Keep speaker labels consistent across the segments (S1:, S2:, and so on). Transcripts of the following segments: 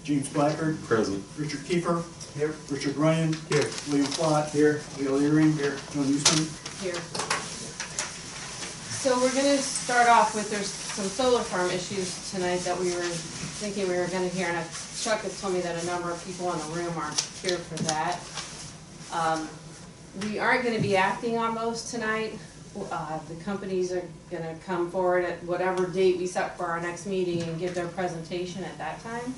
S1: James Blackard.
S2: Present.
S1: Richard Kiefer.
S3: Here.
S1: Richard Ryan.
S3: Here.
S1: William Plott.
S3: Here.
S1: Leo Earing. Here. John Houston.
S4: Here. So we're going to start off with, there's some solar farm issues tonight that we were thinking we were going to hear, and Chuck has told me that a number of people in the room aren't here for that. We aren't going to be acting on those tonight. The companies are going to come forward at whatever date we set for our next meeting and give their presentation at that time.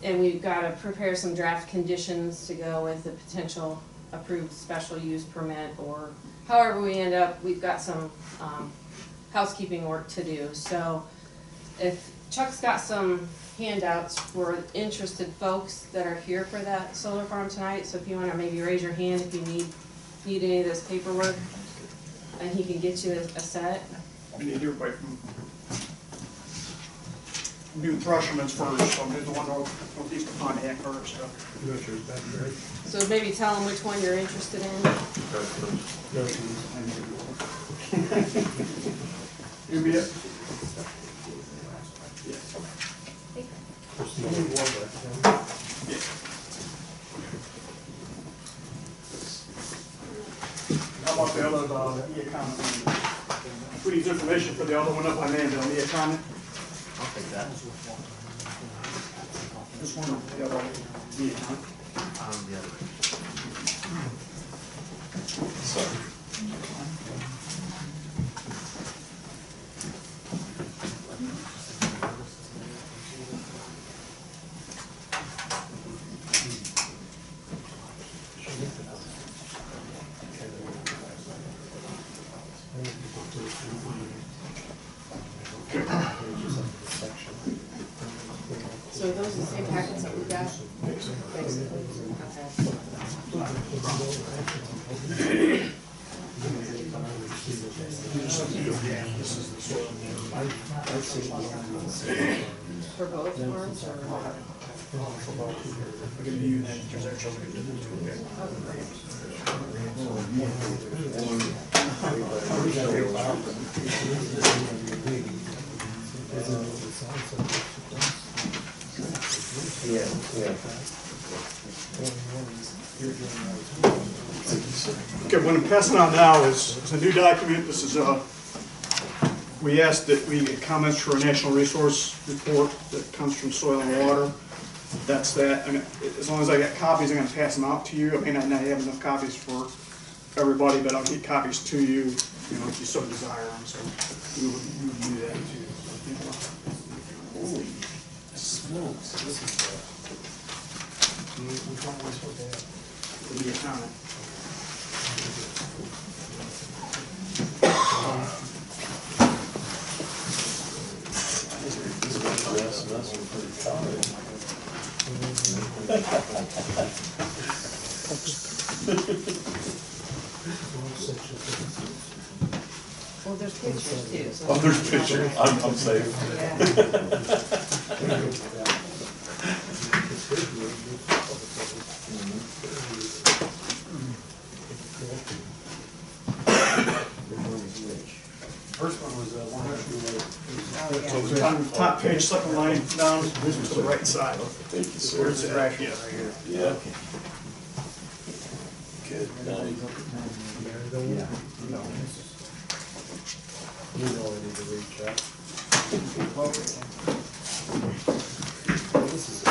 S4: And we've got to prepare some draft conditions to go with the potential approved special use permit, or however we end up, we've got some housekeeping work to do. So if Chuck's got some handouts for interested folks that are here for that solar farm tonight, so if you want to maybe raise your hand if you need any of this paperwork, and he can get you a set.
S1: We need everybody from. Do Thrushman's first, so I'm the one northeast of Pontiac first.
S4: So maybe tell them which one you're interested in.
S1: You be it. How about the other, e-economy? Who needs information for the other one up on Manville, e-economy?
S3: I'll take that.
S1: This one, the other one, e-economy.
S3: The other.
S2: Sorry.
S4: So are those the same packets that we got? Basically. Okay. For both farms or?
S1: We're going to use that. There's actually going to do Okay, what I'm passing out now is a new document. This is we asked that we get comments for a national resource report that comes from Soil and Water. That's that. I mean, as long as I get copies, I'm going to pass them out to you. I may not have enough copies for everybody, but I'll get copies to you, if you so desire them. So we would do that too.
S3: Holy smokes! This is which one was for that?
S1: The comment.
S4: Well, there's pictures too. So
S2: Oh, there's pictures. I'm safe.
S4: yeah.
S3: First one was one
S1: So it's on the top page, second line down to the right side.
S2: Thank you, sir.
S1: Where's it at? Yeah.
S2: Yeah. Good.
S3: You know I need to reach out. This is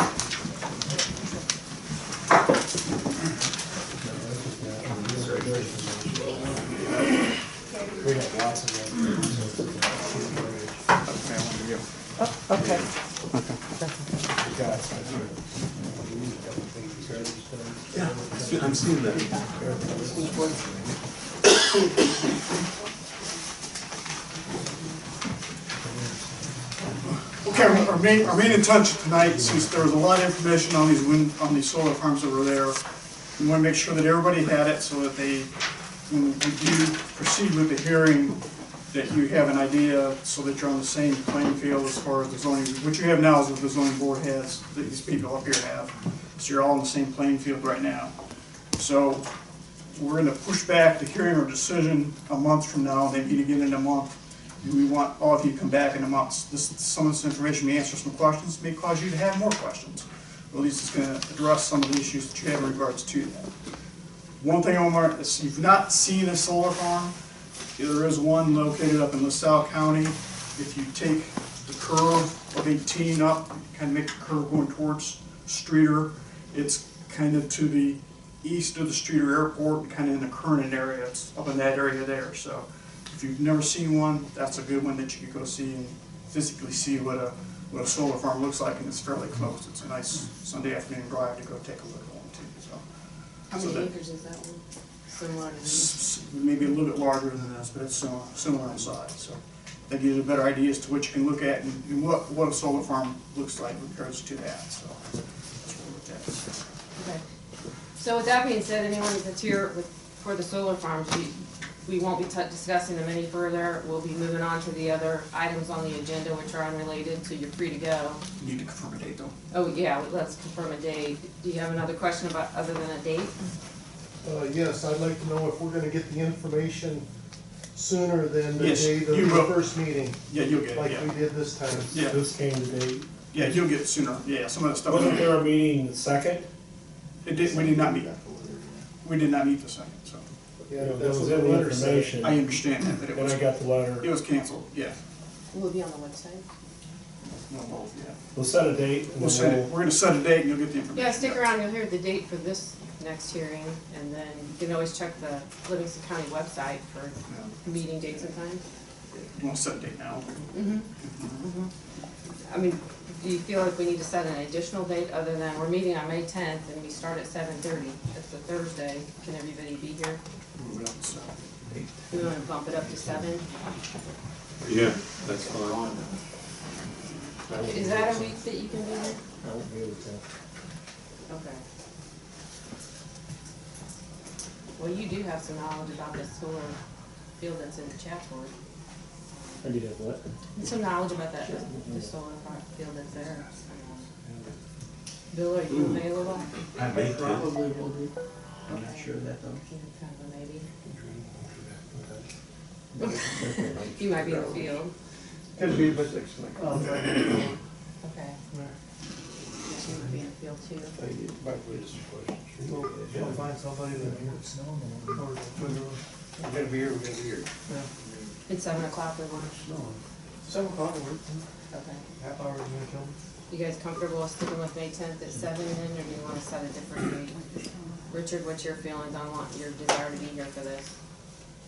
S3: we have lots of them.
S4: Okay.
S2: Yeah, I'm seeing that.
S1: Okay, our main intention tonight, since there was a lot of information on these solar farms that were there, we want to make sure that everybody had it so that when we do proceed with the hearing, that you have an idea so that you're on the same playing field as far as the zoning. What you have now is what the zoning board has, that these people up here have. So you're all on the same playing field right now. So we're going to push back the hearing or decision a month from now. They meet again in a month. we want all of you to come back in a month. Some of this information may answer some questions, may cause you to have more questions. Or at least it's gonna address some of the issues that you have in regards to that. One thing I want to, if you've not seen a solar farm, there is one located up in LaSalle County. If you take the curve of 18 up, kind of make the curve going towards Streeter, it's kind of to the east of the Streeter Airport, kind of in the Kernan area. It's up in that area there. So if you've never seen one, that's a good one that you could go see and physically see what a solar farm looks like, and it's fairly close. It's a nice Sunday afternoon drive to go take a look at one too. So.
S4: How
S1: So
S4: many
S1: that-
S4: acres is that one? Similar to these?
S1: Maybe a little bit larger than this, but it's similar in size. So that gives you a better idea as to what you can look at and what a solar farm looks like in regards to that. So that's what we looked at.
S4: Okay. So with that being said, anyone that's here for the solar farms, we won't be discussing them any further. We'll be moving on to the other items on the agenda, which are unrelated, so you're free to go.
S1: You need to confirm a date though.
S4: Oh, yeah, let's confirm a date. Do you have another question about, other than a date?
S5: Yes, I'd like to know if we're gonna get the information sooner than the
S1: Yes,
S5: date of
S1: you
S5: the
S1: will.
S5: first meeting,
S1: Yeah, you'll get it.
S5: like
S1: Yeah,
S5: we did this time.
S1: yeah,
S3: This came today.
S1: yeah. You'll get it sooner. Yeah, some of the stuff.
S3: Wasn't there a meeting the second?
S1: We did not meet. We did not meet the second. So
S5: Yeah,
S3: That
S5: that's
S3: was
S5: what
S3: in
S5: the
S3: the
S5: letter said.
S3: information.
S1: I understand that, but
S3: Then I got the letter.
S1: it was canceled. Yeah.
S4: Will it be on the website?
S1: No, both. Yeah.
S3: We'll set a date and
S1: We're
S3: then
S1: going to set a date and you'll get the information.
S4: Yeah, stick around, you'll hear the date for this next hearing, and then you can always check the Livingston County website for
S1: Yeah.
S4: meeting dates and times.
S1: You want to set a date now?
S4: I mean, do you feel like we need to set an additional date other than, we're meeting on May 10th and we start at 7:30? It's a Thursday. Can everybody be here?
S1: Move it up to 7.
S4: We want to bump it up to 7?
S2: Yeah, that's fine.
S4: Is that a week that you can be here?
S3: I won't be able to.
S4: Okay. Well, you do have some knowledge about this solar field that's in Chatsworth.
S3: I do have what?
S4: Some knowledge about that, the solar field that's there. Bill, are you available?
S6: I may too.
S7: Probably will be.
S6: I'm not sure of that though.
S4: Kind of a maybe. You might be in the field.
S5: Could be, but
S4: Okay. Yes, you might be in the field too.
S5: we'll find somebody that we're gonna be here, we're gonna be here.
S4: It's 7 o'clock, we want.
S5: 7 o'clock, we're
S4: Okay.
S5: half hour, is gonna kill me.
S4: You guys comfortable with sticking with May 10th at 7 then, or do you want to set a different date? Richard, what's your feelings on your desire to be here for this?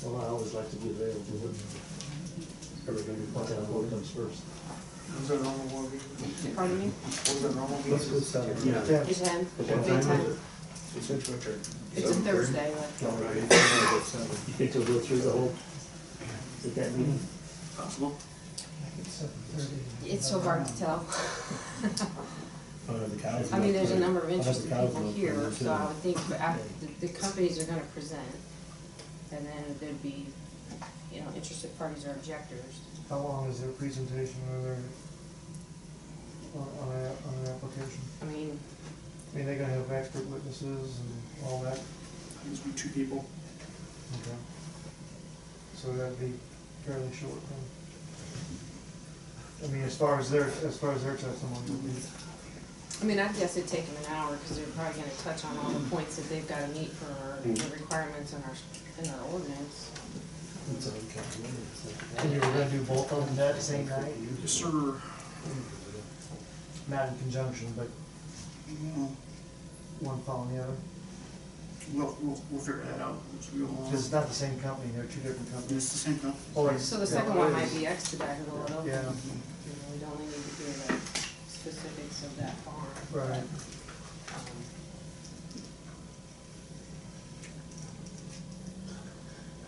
S3: Well, I always like to be available. Everybody, what comes first?
S5: Was that normal one?
S4: Pardon me?
S5: Was that normal?
S3: Let's go 7.
S6: Yeah.
S5: Yeah.
S4: May 10th?
S3: What
S4: May
S3: time
S4: 10th.
S3: is it?
S4: It's a Thursday, like.
S3: You think you'll go through the whole, with that meeting?
S1: Possible?
S4: It's so hard to tell.
S3: The cows.
S4: I mean, there's a number of
S3: I'll have the
S4: interested
S3: cows
S4: people
S3: look
S4: here,
S3: for it,
S4: so I
S3: too.
S4: would think the companies are gonna present. And then there'd be, interested parties or objectors.
S5: How long is their presentation or their, on an application?
S4: I mean,
S5: I mean, they're gonna have expert witnesses and all that?
S1: Needs to be 2 people.
S5: Okay. So that'd be fairly short then. I mean, as far as their testimony would be.
S4: I guess it'd take them an hour, because they're probably gonna touch on all the points that they've gotta meet for the requirements in our ordinance.
S5: And you were gonna do both of them that same night?
S1: Yes, sir.
S5: Not in conjunction, but
S1: Well,
S5: one following the other?
S1: we'll figure that out as we go along.
S5: Because it's not the same company, they're two different
S1: It's
S5: companies.
S1: the same company.
S5: Or
S4: So the second one might be expedited a little.
S5: Yeah.
S4: We don't really need to hear the specifics of that farm.
S5: Right.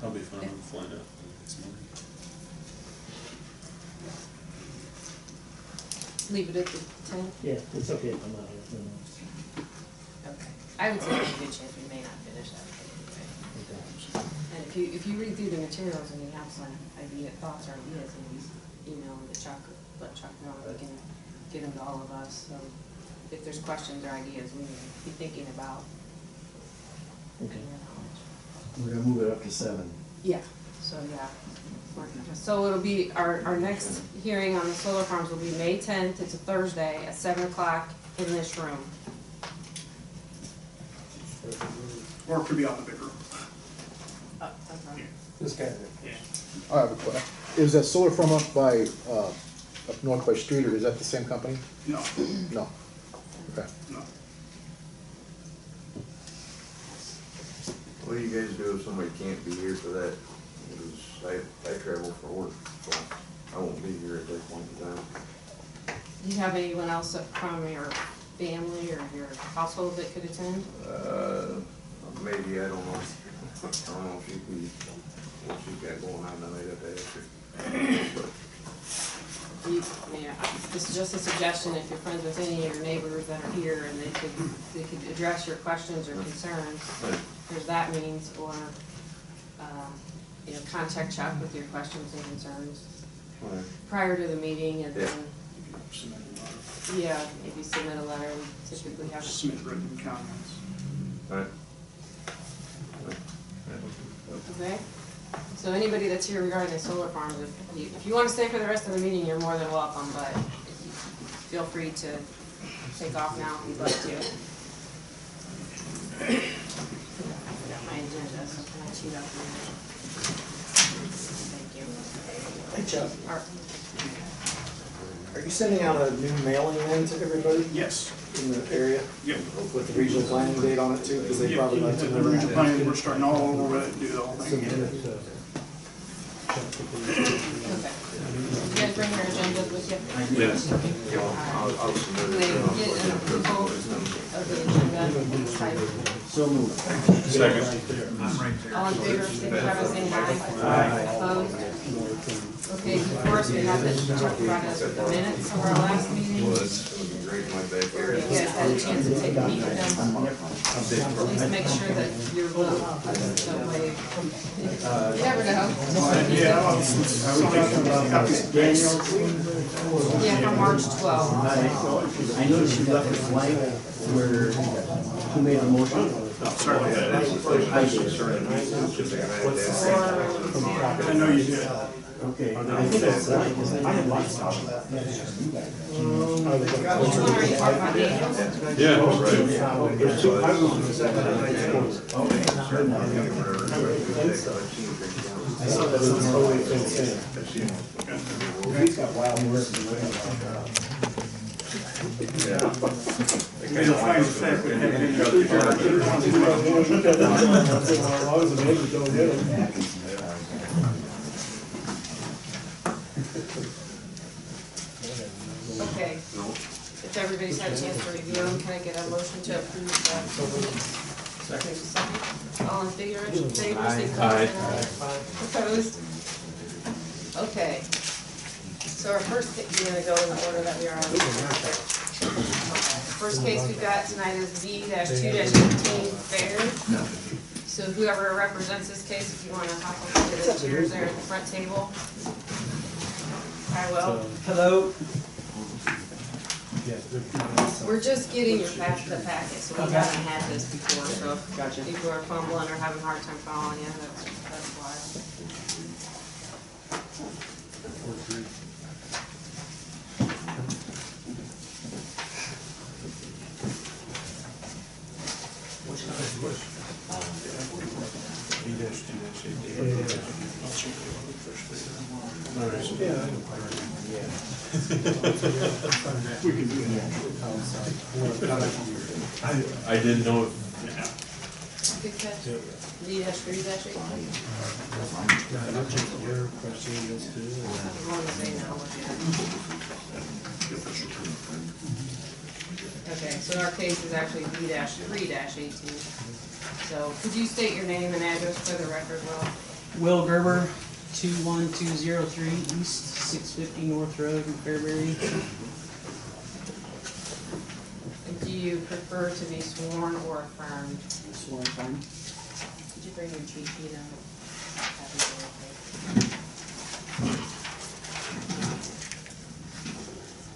S2: I'll be fine with flying out this morning.
S4: Leave it at the 10?
S3: Yeah, it's okay if I'm not here.
S4: Okay. I would say there's a good chance we may not finish that anyway. And if you read through the materials and you have some thoughts or ideas, and you email them to Chuck, let Chuck know, we can get them to all of us. So if there's questions or ideas, we can be thinking about.
S3: Okay.
S6: We're gonna move it up to 7.
S4: Yeah, so yeah, So it'll be, our next hearing on the solar farms will be May 10th, it's a Thursday, at 7 o'clock in this room.
S1: Or it could be on the big room.
S3: This guy.
S7: I have a question. Is that solar farm up by, up north by Streeter, is that the same company?
S1: No,
S7: No. Okay.
S1: no.
S8: What do you guys do if somebody can't be here for that? Because I travel for work, so I won't be here at that point in time.
S4: Do you have anyone else from your family or your household that could attend?
S8: Maybe, I don't know. I don't know if she can, what she's got going on tonight at the after.
S4: Yeah, this is just a suggestion, if you're friends with any of your neighbors that are here and they could address your questions or concerns, there's that means, or, contact Chuck with your questions and concerns
S8: Right.
S4: prior to the meeting, and
S8: Yeah.
S4: then,
S1: Submit a letter.
S4: yeah, maybe submit a letter, we typically have.
S1: Submit written comments.
S8: Right.
S4: Okay, so anybody that's here regarding the solar farms, if you want to stay for the rest of the meeting, you're more than welcome, but feel free to take off now if you'd like to. I got my agenda, so can I cheat up here? Thank you.
S3: Hey Chuck,
S4: Art.
S3: are you sending out a new mailing then to everybody
S1: Yes.
S3: in the area
S1: Yep.
S3: with the regional planning date on it too? Because they
S1: Yep.
S3: probably like to
S1: The
S3: know.
S1: regional planning, we're starting all over with it, do the whole thing again.
S4: Okay. You guys bring your agendas with you?
S2: Yes.
S8: I'll submit
S4: Can they
S8: it.
S4: get an approval of the agenda? Type.
S6: So moved.
S2: Second.
S4: All in favor, signify by saying aye. Opposed? Okay, before us, we have to talk about the minutes of our last meeting.
S8: Well, that's gonna be great in my backyard.
S4: You guys had a chance to take a peek at them. Please make sure that your vote doesn't waive. You never know.
S1: Yeah, I was talking about
S4: Yeah, from March 12th.
S6: I noticed you left it blank where, who made the motion?
S1: sorry,
S6: I did.
S1: I know you did.
S6: Okay, I think it's blank, isn't it?
S4: Which one are you talking about, Daniel?
S2: Yeah.
S3: He's got wild horses.
S1: Made a fine effect, but had any-
S4: Okay. If everybody's had a chance to review them, can I get a motion to approve the second? All in favor, signify by saying aye. Opposed? Okay. So our first, you're gonna go in the order that we are on. First case we've got tonight is V-2-18 Fair. So whoever represents this case, if you wanna hop up to the chairs there at the front table. I will.
S6: Hello.
S4: We're just getting the packet, so we haven't had this before, so if people are fumbling or having a hard time following you, that's why.
S2: I didn't know.
S4: Good catch. V-3-18. I'm going to say no. Okay, so our case is actually V-3-18. So could you state your name and address for the record, Will?
S9: Will Gerber, 21203 East 650 North Road in Fairbury.
S4: And do you prefer to be sworn or affirmed?
S9: Sworn fine.
S4: Could you bring your cheat sheet out?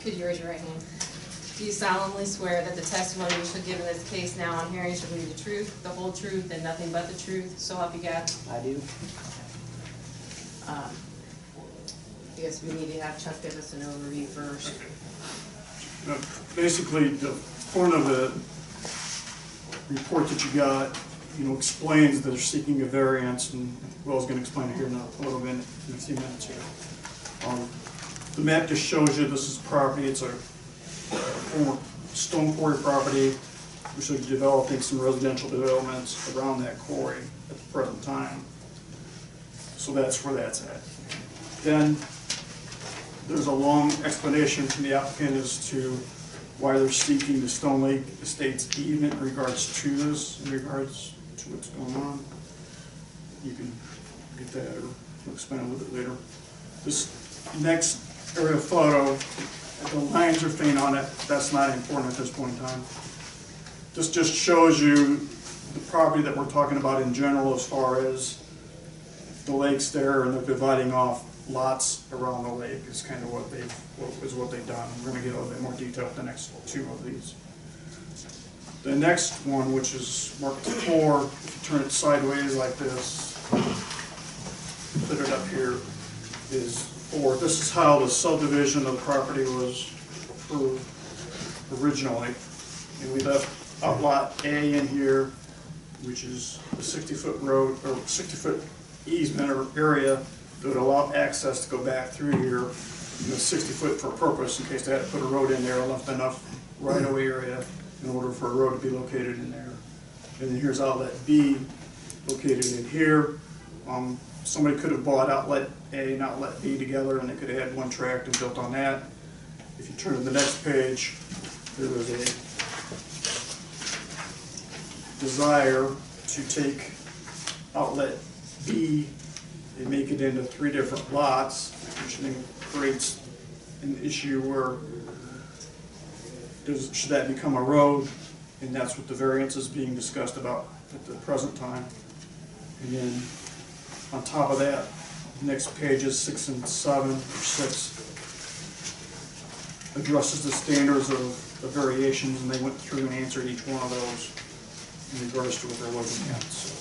S4: Could you raise your right hand? Do you solemnly swear that the testimony you shall give in this case now on hearing shall be the truth, the whole truth, and nothing but the truth, so help you God?
S9: I do.
S4: I guess we need to have Chuck give us an overview first.
S1: Basically, the front of the report that you got, explains that they're seeking a variance, and Will's gonna explain it here in a little bit, in a few minutes here. The map just shows you this is property, it's a former stone quarry property, which is developing some residential developments around that quarry at the present time. So that's where that's at. Then, there's a long explanation from the applicant as to why they're seeking the Stone Lake Estates easement in regards to this, in regards to what's going on. You can get that, or we'll explain a little bit later. This next aerial photo, the lines are faint on it, that's not important at this point in time. This just shows you the property that we're talking about in general as far as the lake's there, and they're dividing off lots around the lake is kind of what they've done. We're going to get a little bit more detail with the next two of these. The next one, which is marked 4, if you turn it sideways like this, put it up here, is 4. This is how the subdivision of the property was approved originally. And we left outlot A in here, which is a 60-foot road, or 60-foot easement or area that would allow access to go back through here, 60-foot for purpose in case they had to put a road in there, left enough right-of-way area in order for a road to be located in there. And then here's outlet B located in here. Somebody could have bought outlet A and outlet B together, and they could have had one tract and built on that. If you turn to the next page, there was a desire to take outlet B and make it into 3 different lots, which then creates an issue where should that become a road, and that's what the variance is being discussed about at the present time. And then on top of that, next pages 6 and 7, or 6, addresses the standards of the variations, and they went through and answered each one of those in regards to what they're looking at. So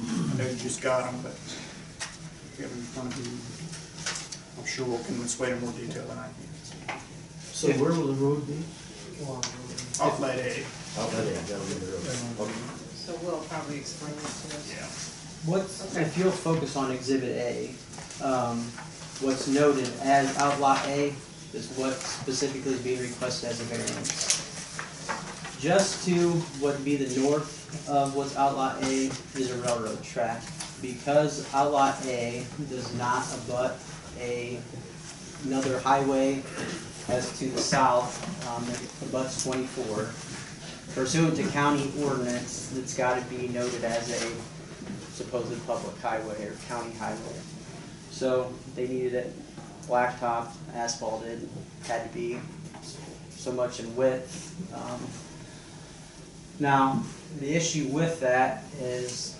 S1: I know you just got them, but if you have them in front of you, I'm sure Will can explain in more detail than I can.
S6: So where will the road be?
S1: Outlet A.
S6: Outlet A, that'll be the road.
S4: So we'll probably explain it to us.
S1: Yeah.
S9: What's, if you'll focus on Exhibit A, what's noted as Outlot A is what specifically is being requested as a variance. Just to what would be the north of what's Outlot A is a railroad track. Because Outlot A does not abut another highway as to the south, it abuts 24. Pursuant to county ordinance, it's got to be noted as a supposed public highway or county highway. So they needed it blacktop, asphalted, had to be so much in width. Now, the issue with that is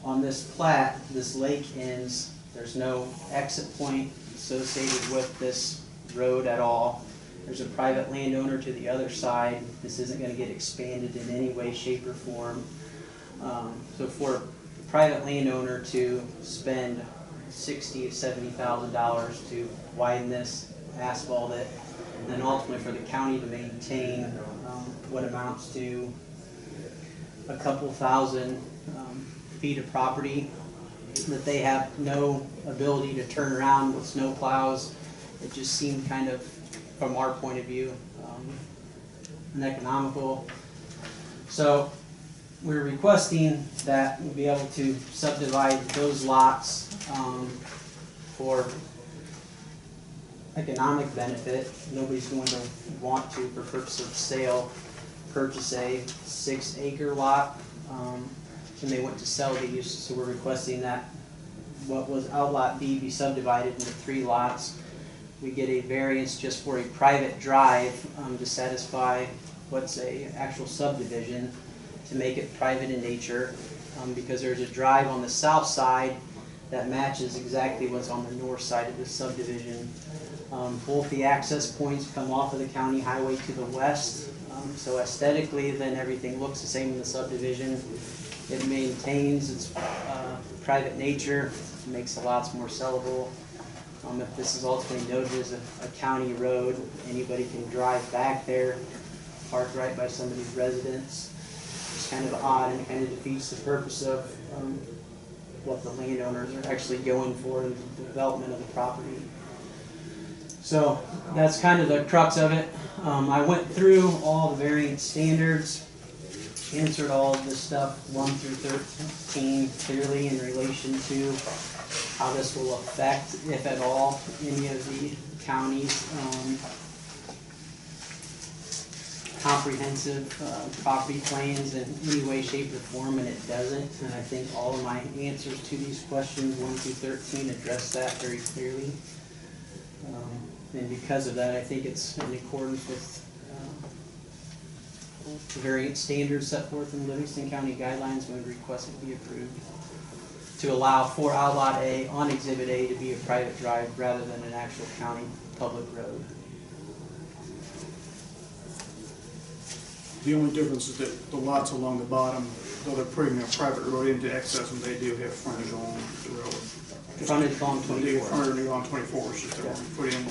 S9: on this plat, this lake ends, there's no exit point associated with this road at all. There's a private landowner to the other side. This isn't going to get expanded in any way, shape, or form. So for a private landowner to spend $60,000 to $70,000 to widen this, asphalt it, and then ultimately for the county to maintain what amounts to a couple thousand feet of property that they have no ability to turn around with snow plows, it just seemed kind of, from our point of view, uneconomical. So we're requesting that we'll be able to subdivide those lots for economic benefit. Nobody's going to want to, for purpose of sale, purchase a 6-acre lot when they went to sell these. So we're requesting that what was Outlot B be subdivided into 3 lots. We get a variance just for a private drive to satisfy what's a actual subdivision, to make it private in nature, because there's a drive on the south side that matches exactly what's on the north side of this subdivision. Both the access points come off of the county highway to the west, so aesthetically then everything looks the same in the subdivision. It maintains its private nature, makes the lots more sellable. If this is ultimately noted as a county road, anybody can drive back there, park right by somebody's residence. It's kind of odd and kind of defeats the purpose of what the landowners are actually going for in the development of the property. So that's kind of the crux of it. I went through all the variance standards, answered all of this stuff 1 through 13 clearly in relation to how this will affect, if at all, any of the county's comprehensive property plans in any way, shape, or form, and it doesn't. And I think all of my answers to these questions 1 through 13 address that very clearly. And because of that, I think it's in accordance with the variance standards set forth in Livingston County guidelines. We would request it be approved to allow for Outlot A on Exhibit A to be a private drive rather than an actual county public road.
S1: The only difference is that the lots along the bottom, though they're putting a private road into access, and they do have frontage on the road.
S9: Frontage on
S1: They have
S9: 24.
S1: frontage on 24, it's just they weren't gonna put in,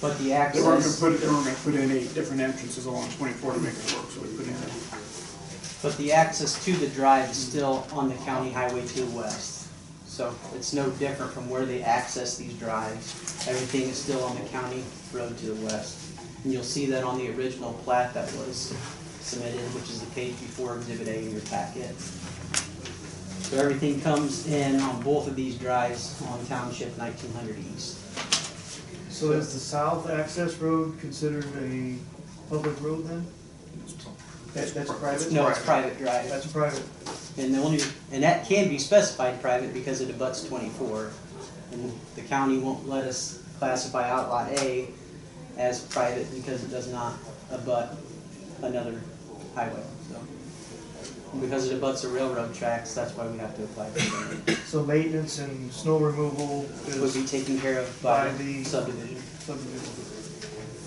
S9: But the
S1: they weren't
S9: access,
S1: gonna put in 8 different entrances along 24 to make it work, so we put in.
S9: to the drive is still on the county highway to the west. So it's no different from where they access these drives. Everything is still on the county road to the west. And you'll see that on the original plat that was submitted, which is the page before Exhibit A in your packet. So everything comes in on both of these drives on Township 1900 East.
S5: So is the south access road considered a public road then? That's private?
S9: No, it's private drive.
S5: That's private.
S9: And that can be specified private because it abuts 24. And the county won't let us classify Outlot A as private because it does not abut another highway. So, and because it abuts the railroad tracks, that's why we have to apply for it.
S5: So maintenance and snow removal
S9: Would be
S5: is
S9: taken care of by
S5: by the-
S9: subdivision.
S5: subdivision.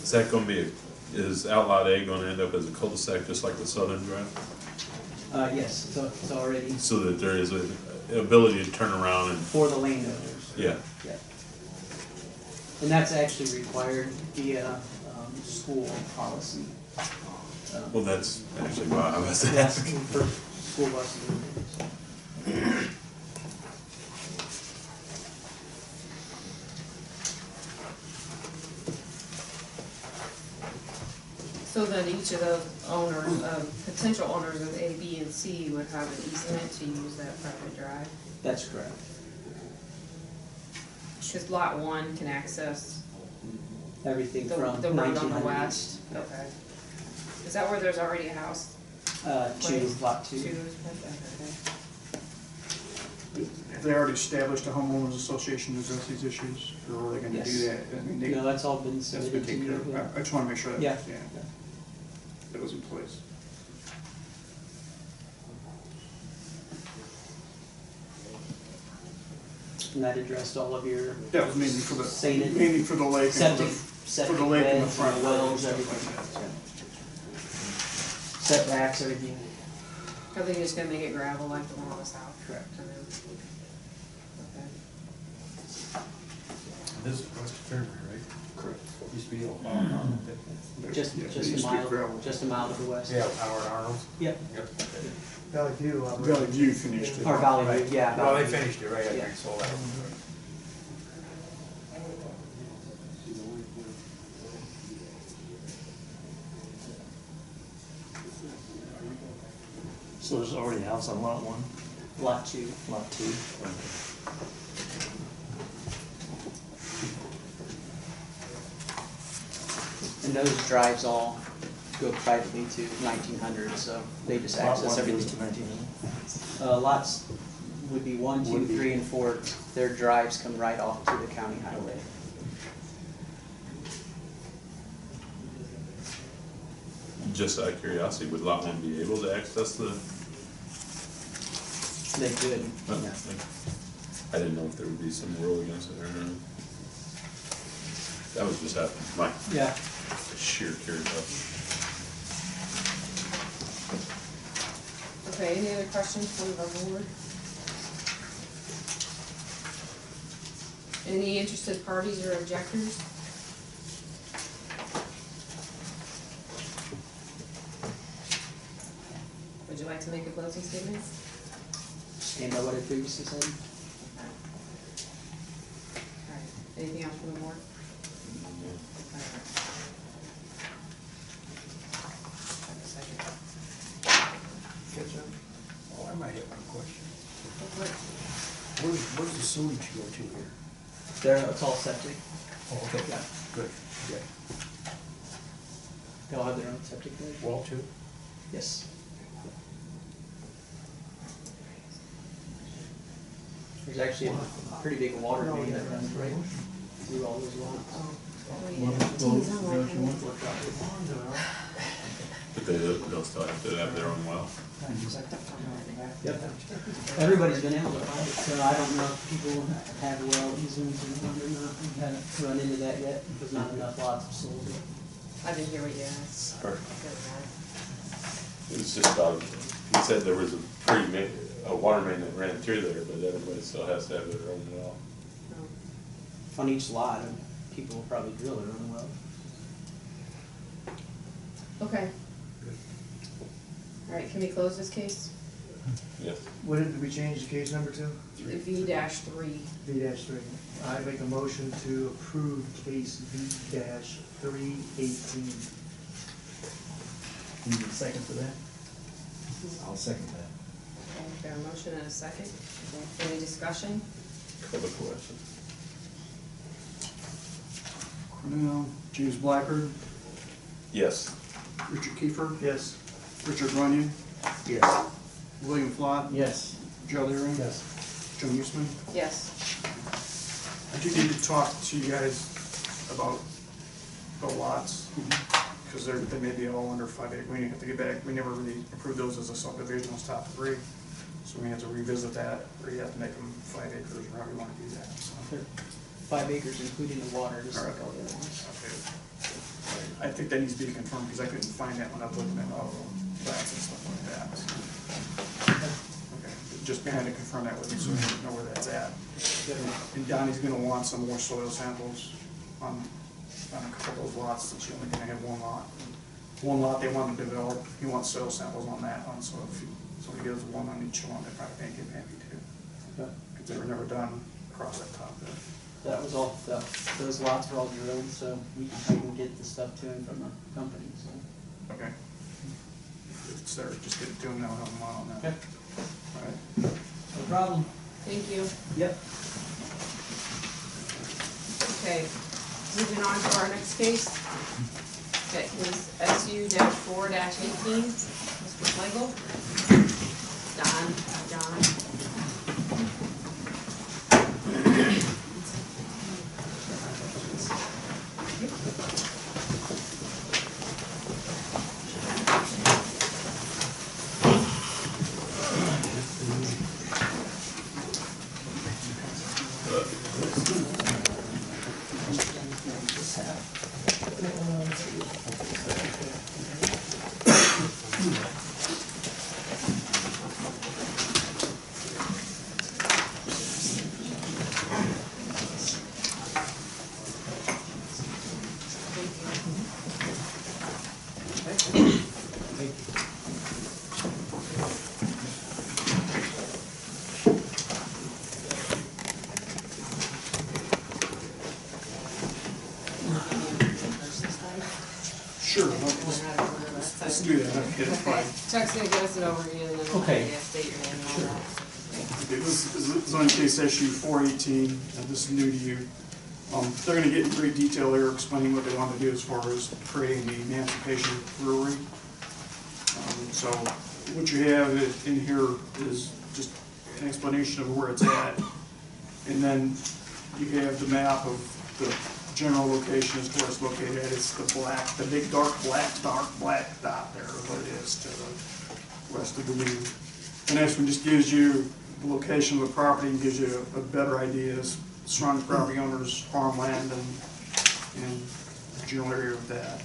S2: Is that gonna be, is Outlot A gonna end up as a cul-de-sac just like the Southern Drive?
S9: Yes, so it's already
S2: So that there is an ability to turn around and,
S9: for the landowners.
S2: yeah.
S9: Yeah. And that's actually required via school policy.
S2: Well, that's actually why I was
S9: Yeah,
S2: asking.
S9: for school buses.
S4: So then each of those owners, potential owners of A, B, and C would have an easement to use that private drive?
S9: That's correct.
S4: Because lot 1 can access
S9: Everything
S4: the
S9: from
S4: road on the
S9: 1900
S4: west? Okay. Is that where there's already a house?
S9: Lot two.
S1: Have they already established a homeowners association to address these issues, or are they gonna do
S9: Yes.
S1: that? I mean, they-
S9: No, that's all been
S1: That's been
S9: submitted to
S1: taken care
S9: you.
S1: of. I just wanna make sure that,
S9: Yeah.
S1: yeah, that was in place.
S9: And that addressed all of your
S1: That was mainly for
S9: Say it.
S1: mainly for the lake and
S9: septic,
S1: for
S9: septic
S1: the lake and the
S9: beds,
S1: front
S9: and the wells,
S1: stuff
S9: everything.
S1: like that.
S9: Setbacks, everything.
S4: Are they just gonna make it gravel like the one on the south?
S9: Correct.
S4: Okay.
S2: This is West Fairway, right?
S1: Correct.
S2: Used to be old.
S9: Just,
S1: Yeah, it
S9: just
S1: used
S9: a
S1: to be
S9: mile,
S1: gravel.
S9: just a mile to the west.
S2: Howard Arnold's.
S9: Yep.
S5: Valley View.
S1: Valley View finished it.
S9: Or Valley View, yeah.
S2: Well, they
S9: Valley View.
S2: finished it right after
S9: Yeah.
S2: they sold out.
S3: So there's already a house on lot 1,
S9: Lot 2.
S3: lot 2.
S9: And those drives all go privately to 1900, so they just access everything.
S3: to 1900.
S9: Lots would be 1, 2,
S3: Would be.
S9: 3, and 4. Their drives come right off to the county highway.
S2: Just out of curiosity, would Lot 1 be able to access the?
S9: They could. Yeah.
S2: I didn't know if there would be some rule against it or not. That was just my
S9: Yeah.
S2: sheer curiosity.
S4: Okay, any other questions from the board? Any interested parties or objectors? Would you like to make a closing statement?
S9: Stand by what I previously said.
S4: Alright, anything else from the board? Alright. Have a second.
S6: Catch up. Oh, I might have one question.
S4: What?
S6: Where's the sewage go to here?
S9: It's all septic.
S6: Oh, okay, good, okay.
S9: They all have their own septic there?
S6: Wall too?
S9: Yes. There's actually a pretty big water main that runs right through all those lots.
S2: But they'll still have to have their own well.
S9: Yep. Everybody's been able to find it, so I don't know if people have well easements or not. We haven't run into that yet. There's not enough lots of sold.
S4: I didn't hear what you asked.
S2: Sorry.
S4: Good,
S2: It was just about, he said there was a water main that ran through there, but everybody still has to have their own well.
S9: On each lot, people will probably drill their own well.
S4: Okay. Alright, can we close this case?
S2: Yes.
S5: What did we change the case number to?
S4: V-3.
S5: V-3. I make a motion to approve case V-318.
S6: You need a second for that? I'll second that.
S4: Okay, we have a motion and a second. Any discussion?
S2: Call the question.
S1: Cornell, James Blackford,
S2: Yes.
S1: Richard Kiefer,
S5: Yes.
S1: Richard Runyon,
S6: Yes.
S1: William Flott,
S6: Yes.
S1: Joe Leary,
S5: Yes.
S1: Joe Eastman.
S4: Yes.
S1: I do need to talk to you guys about the lots, because they may be all under 5 acre. We have to get back, we never really approved those as a subdivision, those top 3. So we have to revisit that, or you have to make them 5 acres, or however you want to do that, so.
S9: 5 acres including the water, just
S1: All
S9: like
S1: right.
S9: all the other ones.
S1: Okay. I think that needs to be confirmed, because I couldn't find that when I was looking at all the plats and stuff like that. So. Okay, just kind of confirm that with you, so we know where that's at. And Donnie's gonna want some more soil samples on a couple of those lots, since you're only gonna have one lot. One lot they want to develop, he wants soil samples on that one, so if somebody gives one on each one, they probably make him happy too. Because they were never done across that top there.
S9: That was all, those lots were all drilled, so we can get the stuff to him from the company, so.
S1: Okay. If it's there, just get it to him, they'll help him out on that.
S9: Okay.
S1: All right.
S9: No problem.
S4: Thank you.
S9: Yep.
S4: Okay, moving on to our next case. Okay, is SU-4-18, Mr. Schlegel. John.
S1: Sure, let's do that, get it fine.
S4: Chuck's gonna give us an overview and then we'll
S9: Okay.
S4: state your name and all that.
S1: Okay, this is zoning case issue 418, and this is new to you. They're gonna get in great detail here, explaining what they want to do as far as creating the Emancipation Brewery. So what you have in here is just an explanation of where it's at. And then you have the map of the general location as where it's located at. It's the big dark black dot there is what it is to the west of the weed. The next one just gives you the location of the property and gives you a better idea as surrounding property owners, farmland, and general area of that.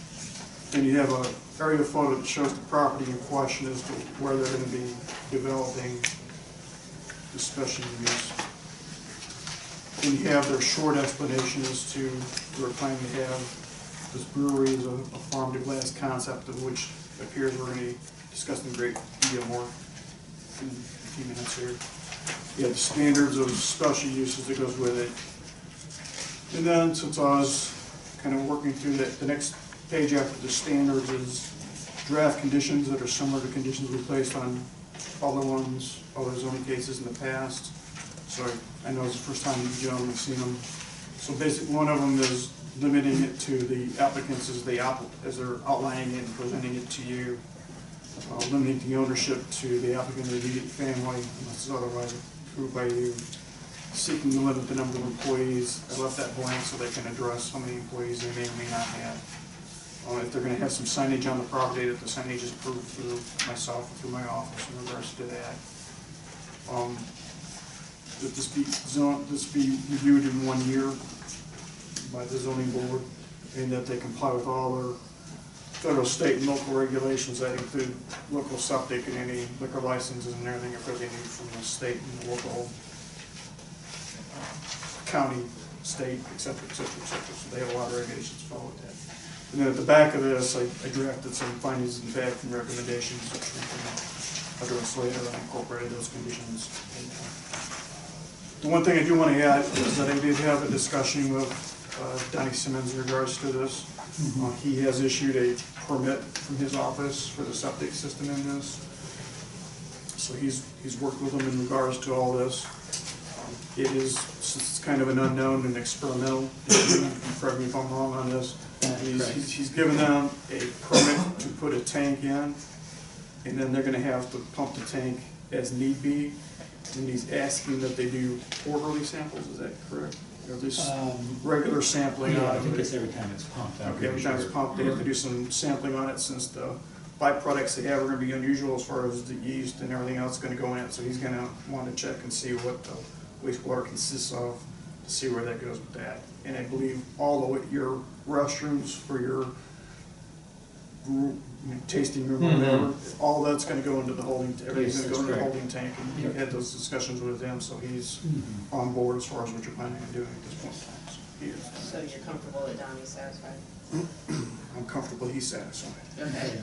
S1: Then you have a aerial photo that shows the property in question as to where they're going to be developing the special use. And you have their short explanation as to we're planning to have this brewery is a farm to glass concept, of which appears we're going to be discussing a great deal more in a few minutes here. You have the standards of special uses that goes with it. And then, since I was kind of working through that, the next page after the standards is draft conditions that are similar to conditions we placed on other zoning cases in the past. So I know it's the first time you gentlemen have seen them. So basically, one of them is limiting it to the applicants as they're outlining it and presenting it to you. Limiting the ownership to the applicant or the immediate family unless it's otherwise approved by you. Seeking to limit the number of employees. I left that blank so they can address how many employees they may or may not have. If they're going to have some signage on the property, that the signage is approved through myself or through my office in regards to that. That this be reviewed in 1 year by the zoning board, and that they comply with all their federal, state, and local regulations that include local septic and any liquor licenses and everything if they need from the state and the local county, state, et cetera, et cetera, et cetera. So they have a lot of regulations to follow with that. And then at the back of this, I drafted some findings and fact and recommendations which we can address later and incorporated those conditions. The one thing I do want to add is that I did have a discussion with Donnie Simmons in regards to this. He has issued a permit from his office for the septic system in this. So he's worked with them in regards to all this. It is, since it's kind of an unknown and experimental, correct me if I'm wrong on this, he's given them a permit to put a tank in, and then they're going to have to pump the tank as need be. And he's asking that they do quarterly samples, is that correct? Or just regular sampling
S6: Yeah,
S1: on
S6: I
S1: it?
S6: think it's every time it's pumped. I'm
S1: Okay, every
S6: pretty
S1: time it's
S6: sure.
S1: pumped, they have to do some sampling on it since the byproducts they have are going to be unusual as far as the yeast and everything else going to go in it. So he's going to want to check and see what the wastewater consists of to see where that goes with that. And I believe all of your restrooms for your tasting room or whatever, all that's going to go into the holding, everything's going to go into the holding tank. And you had those discussions with him, so he's on board as far as what you're planning on doing at this point in time. So he is.
S4: So you're comfortable that Donnie's satisfied?
S1: I'm comfortable he's satisfied.
S4: Okay.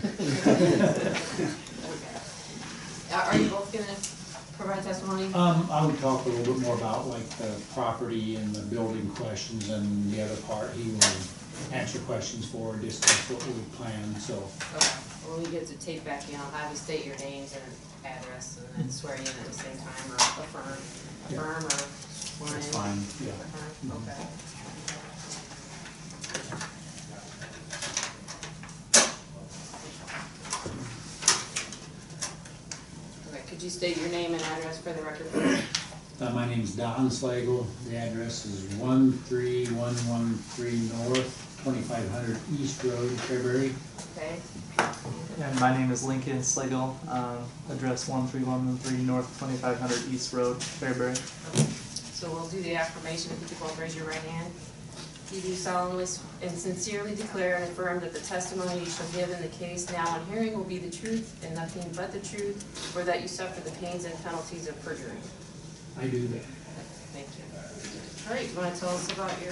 S4: Are you both gonna provide testimony?
S6: I would talk a little bit more about like the property and the building questions, and the other part he will answer questions for, discuss what we plan, so.
S4: Okay, when we get to tape back in, I'll have you state your names and address and then swear you in at the same time, or affirm or swear in.
S6: That's fine, yeah.
S4: Affirm, okay. Okay, could you state your name and address for the record, please?
S6: My name's Don Slagle. The address is 13113 North, 2500 East Road, Fairbury.
S4: Okay,
S10: And my name is Lincoln Slagle, address 13113 North 2500 East Road, Fairbury.
S4: so we'll do the affirmation if you could both raise your right hand. Do you solemnly and sincerely declare and affirm that the testimony you shall give in the case now on hearing will be the truth and nothing but the truth, or that you suffer the pains and penalties of perjury?
S6: I do that.
S4: Thank you. All right, you want to tell us about your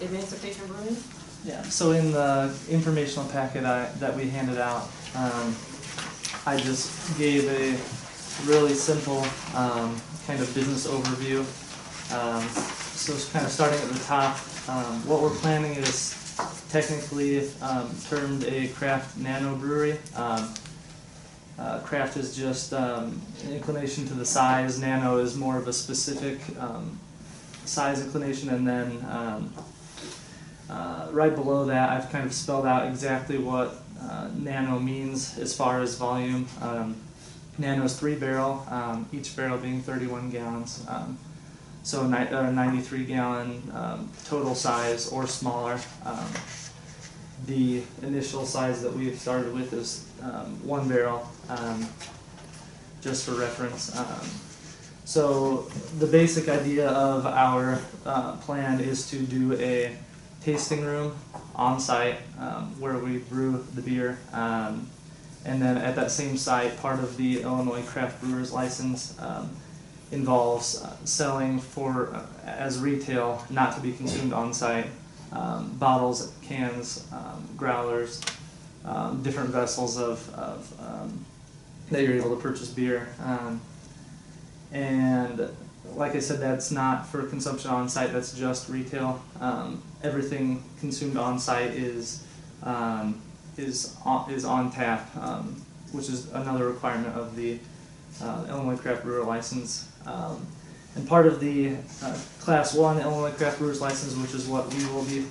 S4: emancipation brewing?
S10: Yeah, so in the informational packet that we handed out, I just gave a really simple kind of business overview. So it's kind of starting at the top. What we're planning is technically termed a craft nano brewery. Craft is just an inclination to the size. Nano is more of a specific size inclination, and then right below that, I've kind of spelled out exactly what nano means as far as volume. Nano is 3-barrel, each barrel being 31 gallons. So 93 gallon total size or smaller. The initial size that we've started with is 1 barrel, just for reference. So the basic idea of our plan is to do a tasting room on site where we brew the beer. And then at that same site, part of the Illinois Craft Brewers license involves selling for as retail, not to be consumed on site, bottles, cans, growlers, different vessels of that you're able to purchase beer. And like I said, that's not for consumption on site, that's just retail. Everything consumed on site is on tap, which is another requirement of the Illinois Craft Brewer License. And part of the Class 1 Illinois Craft Brewers License, which is what we will be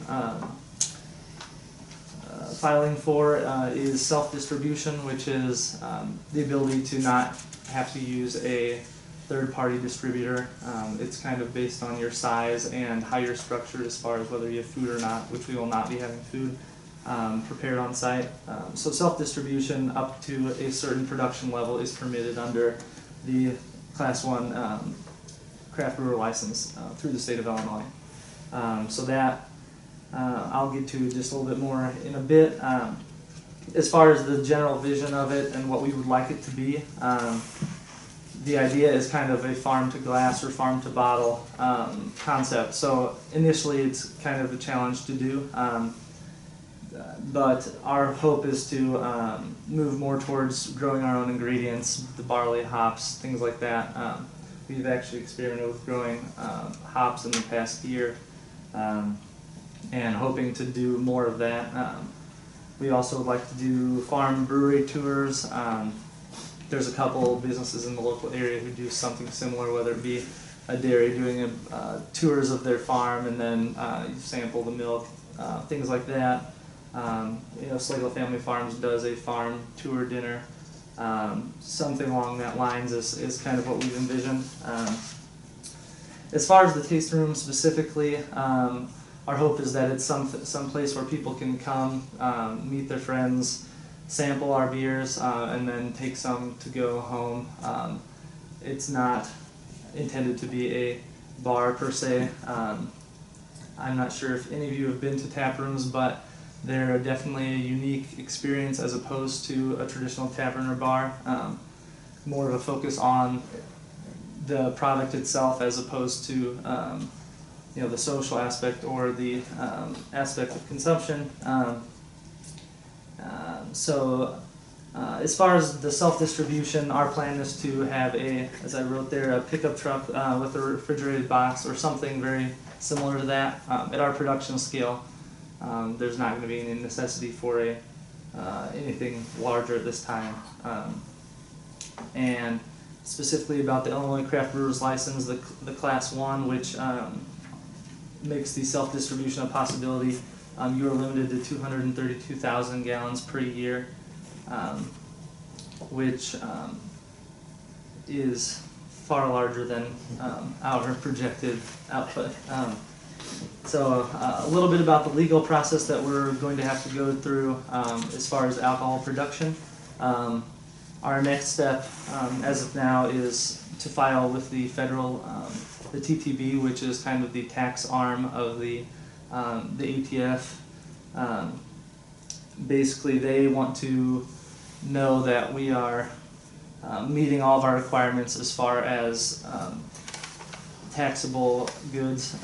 S10: filing for, is self-distribution, which is the ability to not have to use a third-party distributor. It's kind of based on your size and how you're structured as far as whether you have food or not, which we will not be having food prepared on site. So self-distribution up to a certain production level is permitted under the Class 1 Craft Brewer License through the state of Illinois. So that I'll get to just a little bit more in a bit. As far as the general vision of it and what we would like it to be, the idea is kind of a farm to glass or farm to bottle concept. So initially it's kind of a challenge to do, but our hope is to move more towards growing our own ingredients, the barley, hops, things like that. We've actually experimented with growing hops in the past year and hoping to do more of that. We also would like to do farm brewery tours. There's a couple businesses in the local area who do something similar, whether it be a dairy doing tours of their farm and then you sample the milk, things like that. Slagle Family Farms does a farm tour dinner. Something along that lines is kind of what we've envisioned. As far as the taste room specifically, our hope is that it's some place where people can come, meet their friends, sample our beers, and then take some to go home. It's not intended to be a bar per se. I'm not sure if any of you have been to tap rooms, but they're definitely a unique experience as opposed to a traditional tavern or bar. More of a focus on the product itself as opposed to the social aspect or the aspect of consumption. As far as the self-distribution, our plan is to have as I wrote there, a pickup truck with a refrigerated box or something very similar to that. At our production scale, there's not going to be any necessity for anything larger at this time. And specifically about the Illinois Craft Brewers License, the Class 1, which makes the self-distribution a possibility. You are limited to 232,000 gallons per year, which is far larger than our projected output. So a little bit about the legal process that we're going to have to go through as far as alcohol production. Our next step, as of now, is to file with the federal, the TTB, which is kind of the tax arm of the ATF. Basically, they want to know that we are meeting all of our requirements as far as taxable goods.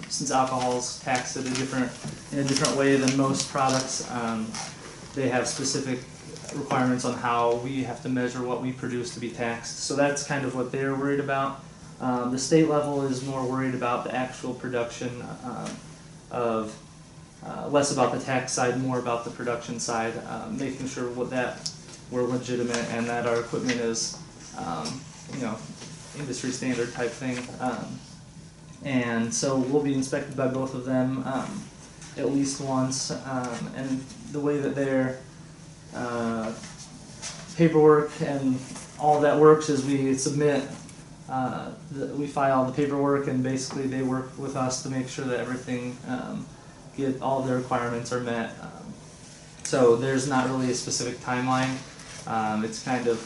S10: Since alcohol is taxed in a different way than most products, they have specific requirements on how we have to measure what we produce to be taxed. So that's kind of what they're worried about. The state level is more worried about the actual production of less about the tax side, more about the production side, making sure that we're legitimate and that our equipment is, industry standard type thing. And so we'll be inspected by both of them at least once. And the way that their paperwork and all that works is we submit, we file the paperwork, and basically they work with us to make sure that everything, all their requirements are met. So there's not really a specific timeline. It's kind of,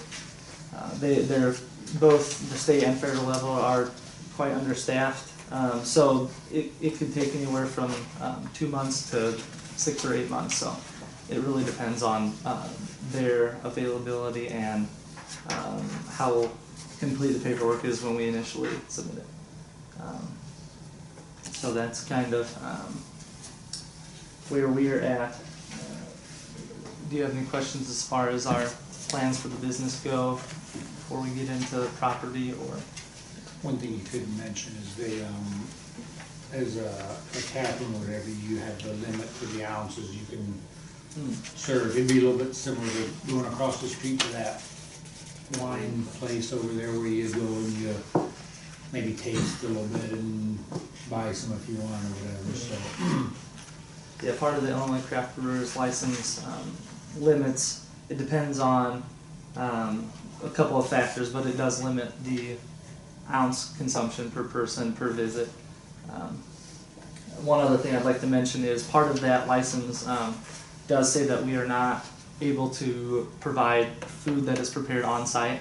S10: they're both the state and federal level are quite understaffed. So it could take anywhere from 2 months to 6 or 8 months. So it really depends on their availability and how complete the paperwork is when we initially submit it. So that's kind of where we're at. Do you have any questions as far as our plans for the business go before we get into the property or?
S6: One thing you couldn't mention is they, as a tap room or whatever, you have the limit for the ounces you can serve. It'd be a little bit similar to going across the street to that wine place over there where you go and you maybe taste a little bit and buy some if you want or whatever, so.
S10: Yeah, part of the Illinois Craft Brewers license limits, it depends on a couple of factors, but it does limit the ounce consumption per person per visit. One other thing I'd like to mention is part of that license does say that we are not able to provide food that is prepared on site.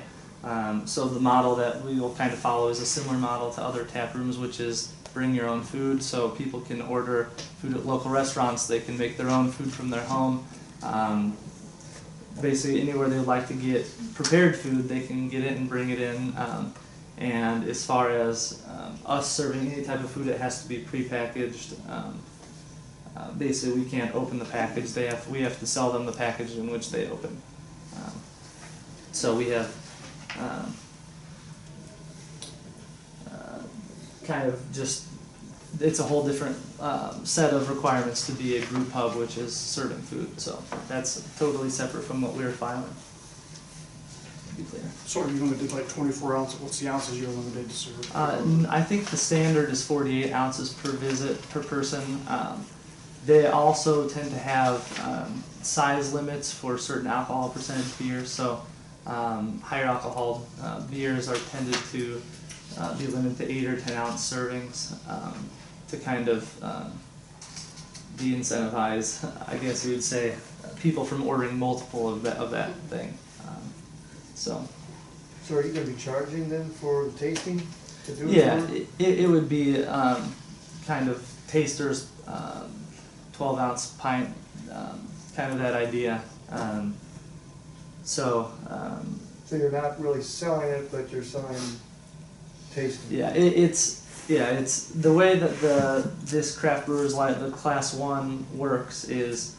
S10: So the model that we will kind of follow is a similar model to other tap rooms, which is bring your own food, so people can order food at local restaurants, they can make their own food from their home. Basically anywhere they'd like to get prepared food, they can get it and bring it in. And as far as us serving any type of food, it has to be prepackaged. Basically we can't open the package, we have to sell them the package in which they open. So we have kind of just, it's a whole different set of requirements to be a brew pub, which is serving food. So that's totally separate from what we're filing, to be clear.
S1: So are you limited like 24 ounces? What's the ounces you're limited to serve?
S10: I think the standard is 48 ounces per visit per person. They also tend to have size limits for certain alcohol percentage beers, so higher alcohol beers are tended to be limited to 8 or 10 ounce servings to kind of de-incentivize, I guess you would say, people from ordering multiple of that thing. So
S5: are you gonna be charging them for the tasting to do it?
S10: yeah, it would be kind of tasters, 12 ounce pint, kind of that idea. So
S5: you're not really selling it, but you're selling tasting?
S10: yeah, it's the way that this craft brewers the class 1 works is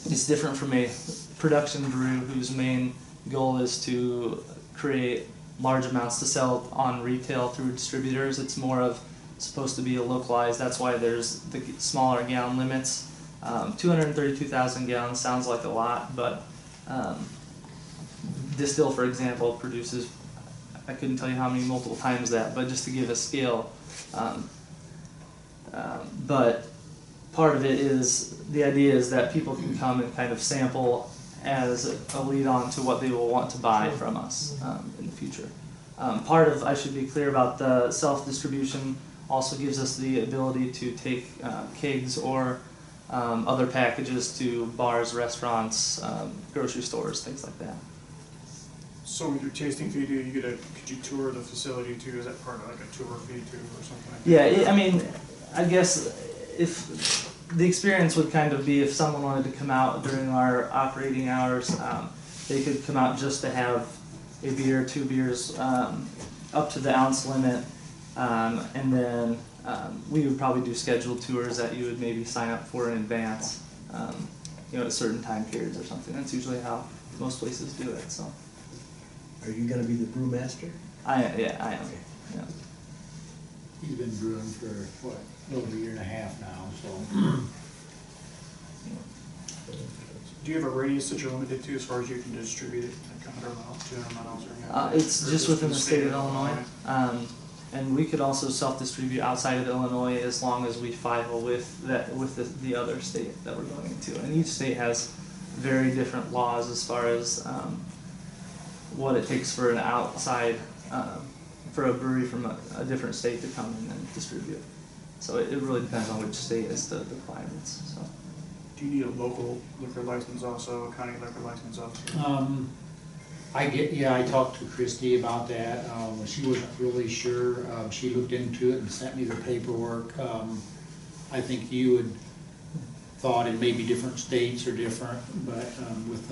S10: it's different from a production brew whose main goal is to create large amounts to sell on retail through distributors. It's more of supposed to be a localized. That's why there's the smaller gallon limits. 232,000 gallons sounds like a lot, but Distill, for example, produces, I couldn't tell you how many multiple times that, but just to give a scale. But part of it is, the idea is that people can come and kind of sample as a lead on to what they will want to buy from us in the future. Part of, I should be clear about the self-distribution, also gives us the ability to take kegs or other packages to bars, restaurants, grocery stores, things like that.
S1: So with your tasting fee, could you tour the facility too? Is that part of like a tour fee too or something like that?
S10: Yeah, I mean, I guess if the experience would kind of be if someone wanted to come out during our operating hours, they could come out just to have a beer, 2 beers, up to the ounce limit, and then we would probably do scheduled tours that you would maybe sign up for in advance, at certain time periods or something. That's usually how most places do it. So.
S11: Are you gonna be the brewmaster?
S10: I am. Yeah.
S6: He's been brewing for, what, over a year and a half now, so.
S1: Do you have a radius that you're limited to as far as you can distribute it, like 100 miles, 200 miles, or anything?
S10: It's just within the state of Illinois. And we could also self-distribute outside of Illinois as long as we file with the other state that we're going into. And each state has very different laws as far as what it takes for an outside, for a brewery from a different state to come in and distribute. So it really depends on which state is the requirements. So.
S1: Do you need a local liquor license also, a county liquor license also?
S6: I talked to Christy about that. She wasn't really sure. She looked into it and sent me the paperwork. I think you had thought it may be different states or different, but with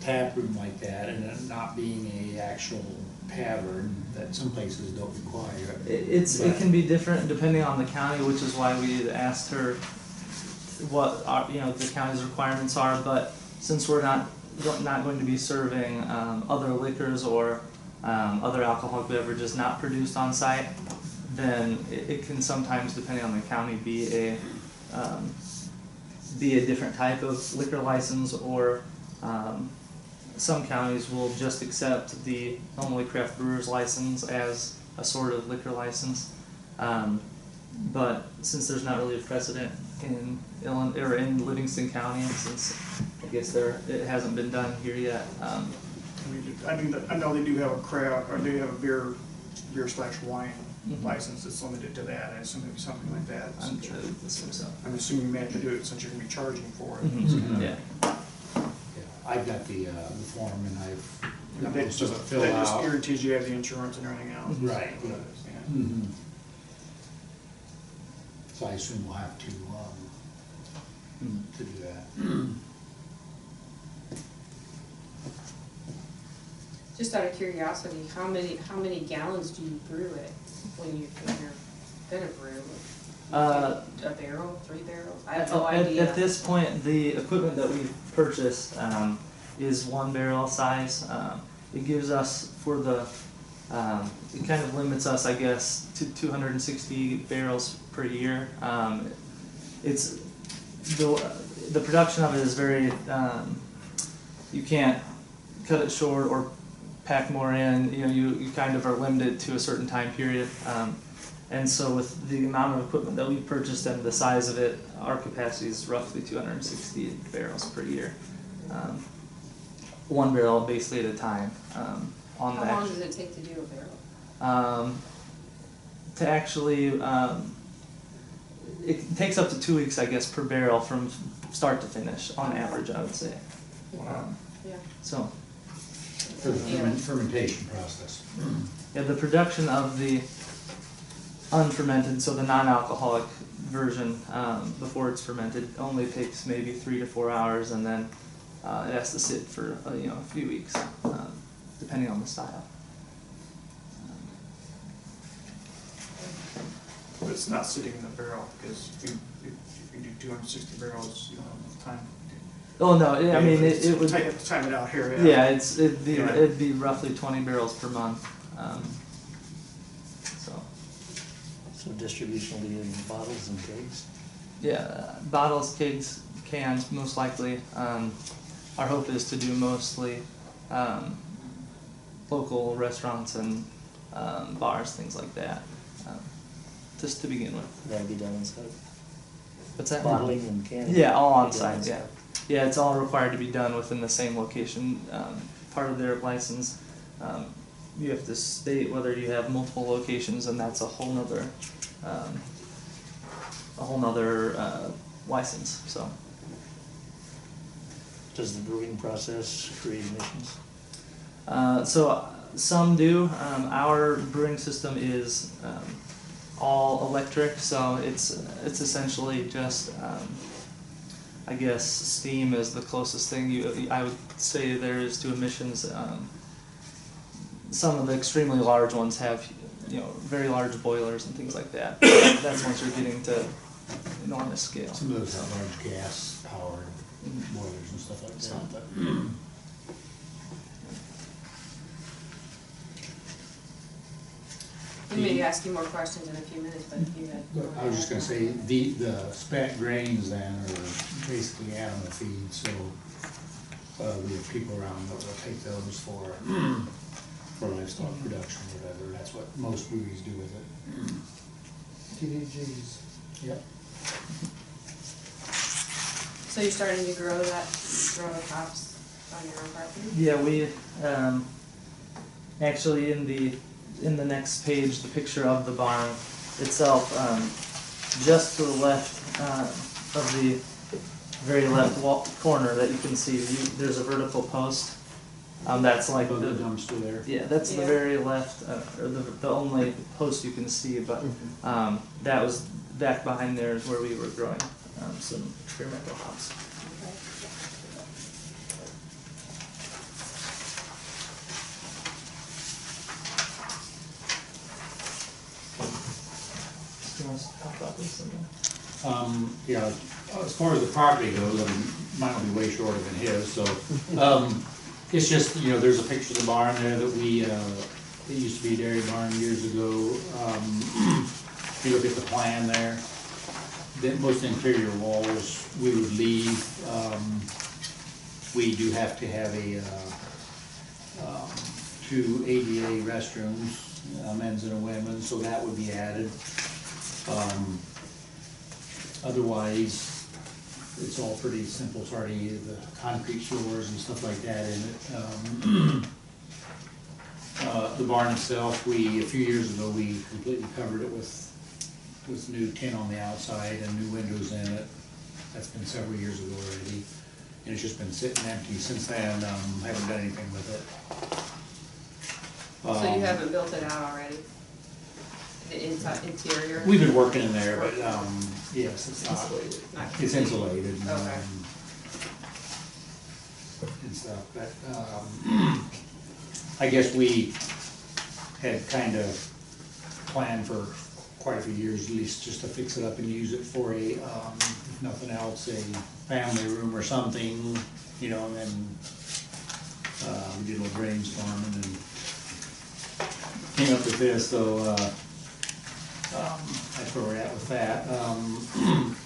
S6: tap room like that and it not being a actual tavern that some places don't require.
S10: It can be different depending on the county, which is why we had asked her what our, the county's requirements are. But since we're not going to be serving other liquors or other alcoholic beverages not produced on site, then it can sometimes, depending on the county, be a different type of liquor license, or some counties will just accept the Illinois Craft Brewers license as a sort of liquor license. But since there's not really a precedent in in Livingston County, since I guess it hasn't been done here yet.
S1: I know they do have a craft, or they have a beer / wine license that's limited to that. I assume it'd be something like that. I'm assuming you may have to do it since you're gonna be charging for it.
S10: Yeah.
S6: I've got the form and I've got
S1: That
S6: most
S1: just
S6: of it filled out.
S1: guarantees you have the insurance and everything else.
S6: Right.
S1: Yeah.
S6: Mhm. So I assume we'll have to do that.
S4: Just out of curiosity, how many gallons do you brew it when you're gonna brew? A barrel, 3 barrels? I have no idea.
S10: At this point, the equipment that we've purchased is 1 barrel size. It gives us it kind of limits us, I guess, to 260 barrels per year. It's the production of it is very, you can't cut it short or pack more in. You kind of are limited to a certain time period. And so with the amount of equipment that we purchased and the size of it, our capacity is roughly 260 barrels per year. 1 barrel basically at a time.
S4: How long does it take to do a barrel?
S10: To actually, it takes up to 2 weeks, I guess, per barrel from start to finish, on average, I would say.
S4: Yeah.
S10: So,
S6: For the fermentation process.
S10: yeah, the production of the unfermented, so the non-alcoholic version, before it's fermented, only takes maybe 3 to 4 hours, and then it has to sit for a few weeks, depending on the style.
S1: But it's not sitting in the barrel, because if you do 260 barrels, you don't have enough time.
S10: Oh no, I mean it would.
S1: You have to time it out here.
S10: Yeah, it'd be roughly 20 barrels per month.
S11: So distribution will be in bottles and kegs?
S10: Yeah, bottles, kegs, cans, most likely. Our hope is to do mostly local restaurants and bars, things like that, just to begin with.
S11: That'll be done inside?
S10: What's that?
S11: Bottling and canning?
S10: Yeah, all on
S11: Be done
S10: site,
S11: inside.
S10: yeah. Yeah, it's all required to be done within the same location. Part of their license, you have to state whether you have multiple locations, and that's a whole nother license, so.
S11: Does the brewing process create emissions?
S10: So some do. Our brewing system is all electric, so it's essentially just I guess steam is the closest thing I would say there is to emissions. Some of the extremely large ones have very large boilers and things like that. That's once you're getting to enormous scale.
S6: Some of those have large gas powered boilers and stuff like that. But
S4: We may ask you more questions in a few minutes, but if you had.
S6: I was just gonna say, the spat grains then are basically animal feed, so we have people around that will take those for livestock production or whatever. That's what most breweries do with it.
S5: TDGs.
S6: Yep.
S4: So you're starting to grow the hops on your own property?
S10: Yeah, we actually in the next page, the picture of the barn itself, just to the left of the very left corner that you can see, there's a vertical post. That's like
S6: the dumpster there.
S10: Yeah, that's the very left, or the only post you can see. But that was back behind there is where we were growing some experimental hops.
S6: Yeah, as far as the property goes, I mean, mine will be way shorter than his, so, it's just, you know, there's a picture of the barn there that we, it used to be a dairy barn years ago. If you look at the plan there, the most interior walls we would leave. We do have to have two ADA restrooms, a men's and a women's, so that would be added. Otherwise, it's all pretty simple, it's already the concrete floors and stuff like that in it. The barn itself, a few years ago, we completely covered it with new tin on the outside and new windows in it. That's been several years ago already, and it's just been sitting empty since then. Haven't done anything with it.
S4: So you haven't built it out already? The inside, interior?
S6: We've been working in there, but, yes, it's not,
S4: Not
S6: it's insulated. And,
S4: Okay.
S6: and stuff, but, I guess we had kind of planned for quite a few years, at least just to fix it up and use it for a, if nothing else, a family room or something, you know, and then, we did a little brainstorming and came up with this, so, that's where we're at with that.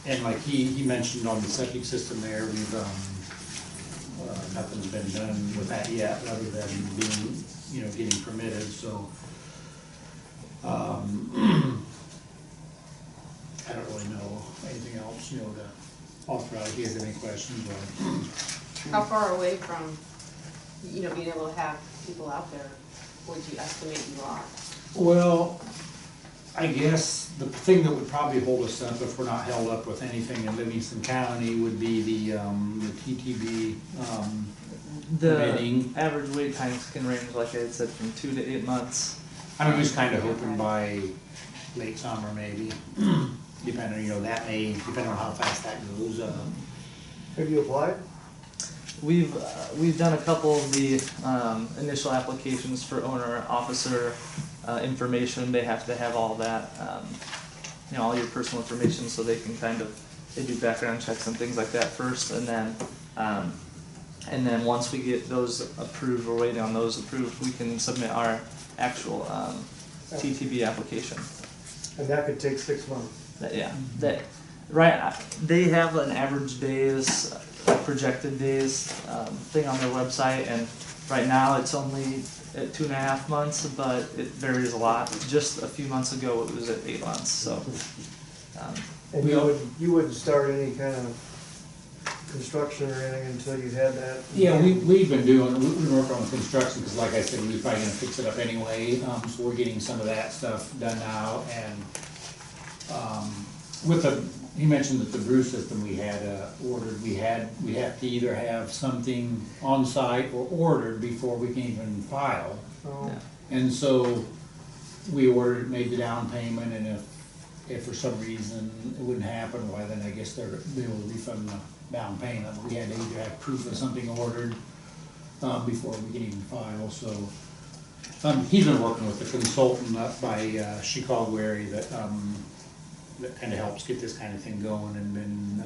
S6: And like he mentioned on the septic system there, we've, nothing's been done with that yet, other than being, you know, getting permitted, so. I don't really know anything else, you know, to authorize. If you have any questions, or.
S4: How far away from, you know, being able to have people out there would you estimate you are?
S6: Well, I guess the thing that would probably hold us up if we're not held up with anything in Livingston County would be the TTB,
S10: The
S6: permitting.
S10: average wait times can range, like I had said, from 2 to 8 months.
S6: I mean, just kind of hoping by late summer maybe, depending, you know, that may, depending on how fast that goes.
S5: Have you applied?
S10: We've done a couple of the initial applications for owner officer information. They have to have all that, you know, all your personal information, so they can kind of, they do background checks and things like that first, and then once we get those approved, we're waiting on those approved, we can submit our actual TTB application.
S5: And that could take 6 months.
S10: They have an average days, projected days thing on their website, and right now it's only at 2.5 months, but it varies a lot. Just a few months ago it was at 8 months, so.
S5: And you wouldn't start any kind of construction or anything until you had that?
S6: Yeah, we've been working on the construction, because like I said, we were probably gonna fix it up anyway, so we're getting some of that stuff done now, and, he mentioned that the brew system we had, ordered, we have to either have something on site or ordered before we can even file.
S5: Oh.
S6: And so, we ordered, made the down payment, and if for some reason it wouldn't happen, why then I guess they will refund the down payment. We had to either have proof of something ordered before we can even file, so. He's been working with the consultant up by Chicago area that kind of helps get this kind of thing going, and been,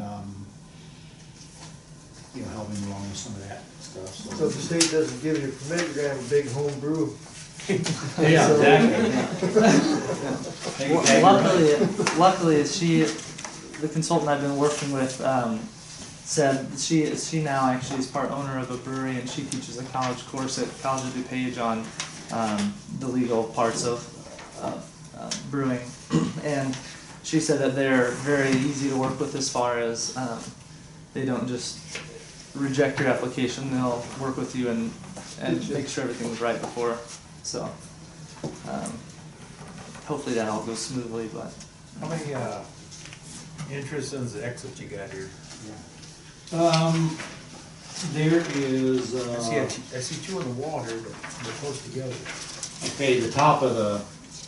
S6: you know, helping along with some of that stuff.
S5: So if the state doesn't give you a permit, you're gonna have a big home brew.
S6: Yeah, exactly.
S10: Well, luckily, the consultant I've been working with, said she now actually is part owner of a brewery, and she teaches a college course at College of DuPage on the legal parts of brewing, and she said that they're very easy to work with as far as they don't just reject your application. They'll work with you and make sure everything's right before. So hopefully that all goes smoothly. But
S12: how many entrances and exits you got here?
S6: There is.
S12: I see two on the wall here, but they're close together.
S6: Okay, the top of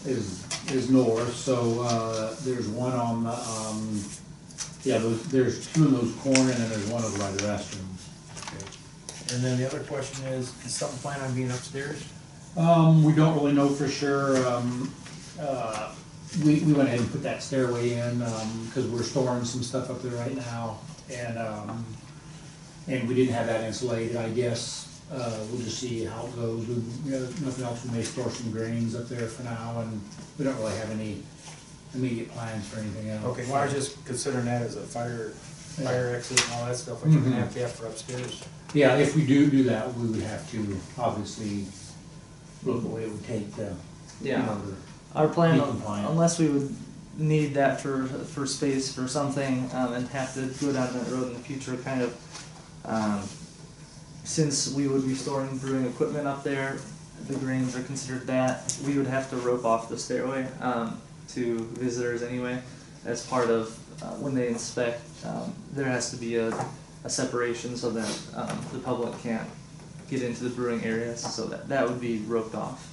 S6: is north, so there's one on the there's two in those corners, and then there's one over by the restrooms.
S12: Okay. And then the other question is something planned on being upstairs?
S6: We don't really know for sure. we went ahead and put that stairway in, cause we're storing some stuff up there right now, and we didn't have that insulated, I guess. We'll just see how it goes. We, nothing else, we may store some grains up there for now, and we don't really have any immediate plans for anything else.
S12: Okay, well, I was just considering that as a fire exit and all that stuff, which you're gonna have to have for upstairs.
S6: Yeah, if we do that, we would have to obviously look at what it would take to,
S10: Yeah.
S6: in order
S10: Our plan,
S6: Be compliant.
S10: unless we would need that for space for something, and have to go down that road in the future, kind of, since we would be storing brewing equipment up there, the grains are considered that, we would have to rope off the stairway, to visitors anyway, as part of, when they inspect, there has to be a separation so that, the public can't get into the brewing areas, so that would be roped off.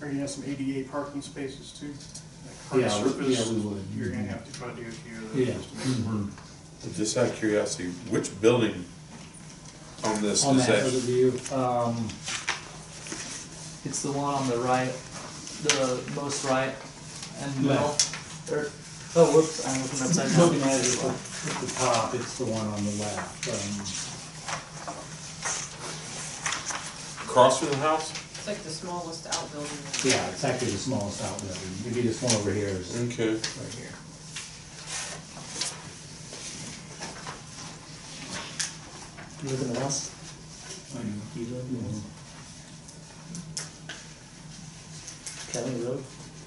S1: Are you gonna have some ADA parking spaces too? Like
S6: Yeah,
S1: hard surface,
S6: we would.
S1: You're gonna have to try to do a few of
S6: Yeah.
S1: those to make it work.
S2: Just out of curiosity, which building on this
S6: On
S2: is
S6: that
S2: that?
S6: other view,
S10: It's the one on the right, the most right and middle. Or, oh, whoops, I'm looking upside down.
S6: looking at it at the top, it's the one on the left.
S2: Across from the house?
S4: It's like the smallest outbuilding.
S6: Yeah, it's actually the smallest outbuilding. Maybe this one over here is
S2: Okay.
S6: right here.
S11: You live in the house?
S10: You live
S6: Mhm.
S11: County Road?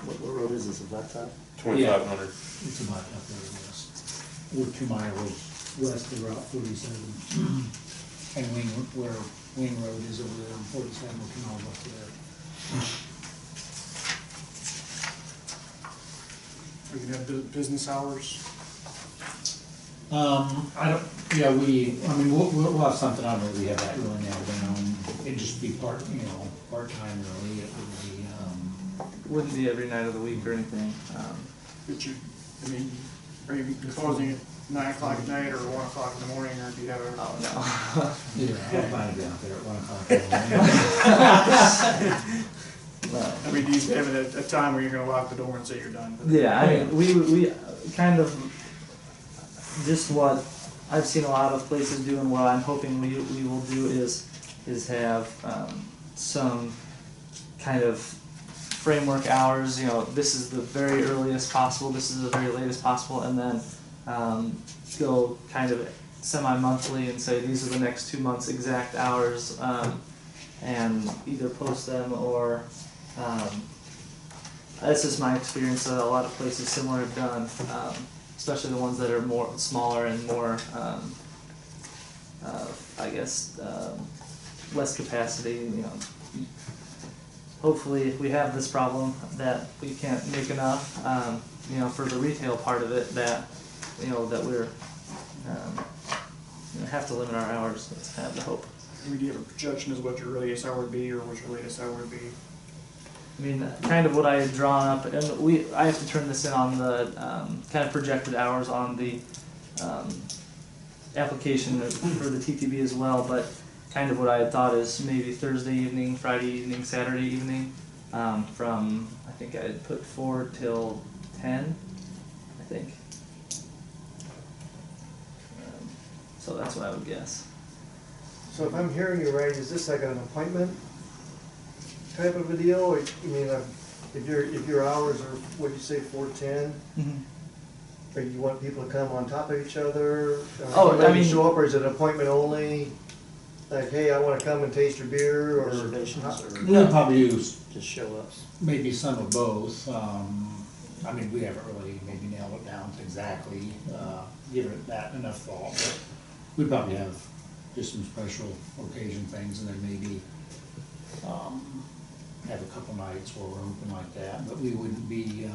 S11: What road is this, a blacktop?
S2: 2,500.
S6: It's about up there west. We're 2 miles west of Route 47. And where Wing Road is over there on 47, we're 2 miles up there.
S1: Are you gonna have business hours?
S6: I don't, yeah, we'll have something on there, we have that really nailed down. It'd just be part-time really, it would be,
S10: Wouldn't be every night of the week or anything.
S1: But you, I mean, are you closing at 9 o'clock at night or 1 o'clock in the morning, or do you have a?
S10: Oh, no.
S6: yeah, I'll find it out there at 1 o'clock in the morning.
S10: No.
S1: I mean, do you have it at a time where you're gonna lock the door and say you're done?
S10: Yeah, I mean, we kind of, just what I've seen a lot of places do and what I'm hoping we will do is have, some kind of framework hours, this is the very earliest possible, this is the very latest possible, and then, go kind of semi-monthly and say these are the next 2 months' exact hours, and either post them or, that's just my experience that a lot of places similar have done, especially the ones that are more smaller and more, I guess, less capacity, Hopefully, we have this problem that we can't make enough, for the retail part of it, that, that we're, have to limit our hours, that's kind of the hope.
S1: I mean, do you have a projection as what your earliest hour would be, or what your latest hour would be?
S10: I mean, kind of what I had drawn up, and I have to turn this in on the, kind of projected hours on the, application for the TTB as well, but kind of what I had thought is maybe Thursday evening, Friday evening, Saturday evening, from, I think I had put 4 till 10, I think. So that's what I would guess.
S5: So if I'm hearing you right, is this like an appointment type of a deal? Or, you mean, if your hours are, what'd you say, 4 to 10? Or you want people to come on top of each other?
S10: Oh, I mean-
S5: Show up, or is it appointment only? Like, hey, I wanna come and taste your beer, or?
S11: Reservations or
S6: We'll probably use
S11: just show up?
S6: maybe some of both. I mean, we haven't really maybe nailed it down to exactly, given it that enough thought, but we'd probably have just some special occasion things, and then maybe, have a couple nights where we're open like that, but we wouldn't be,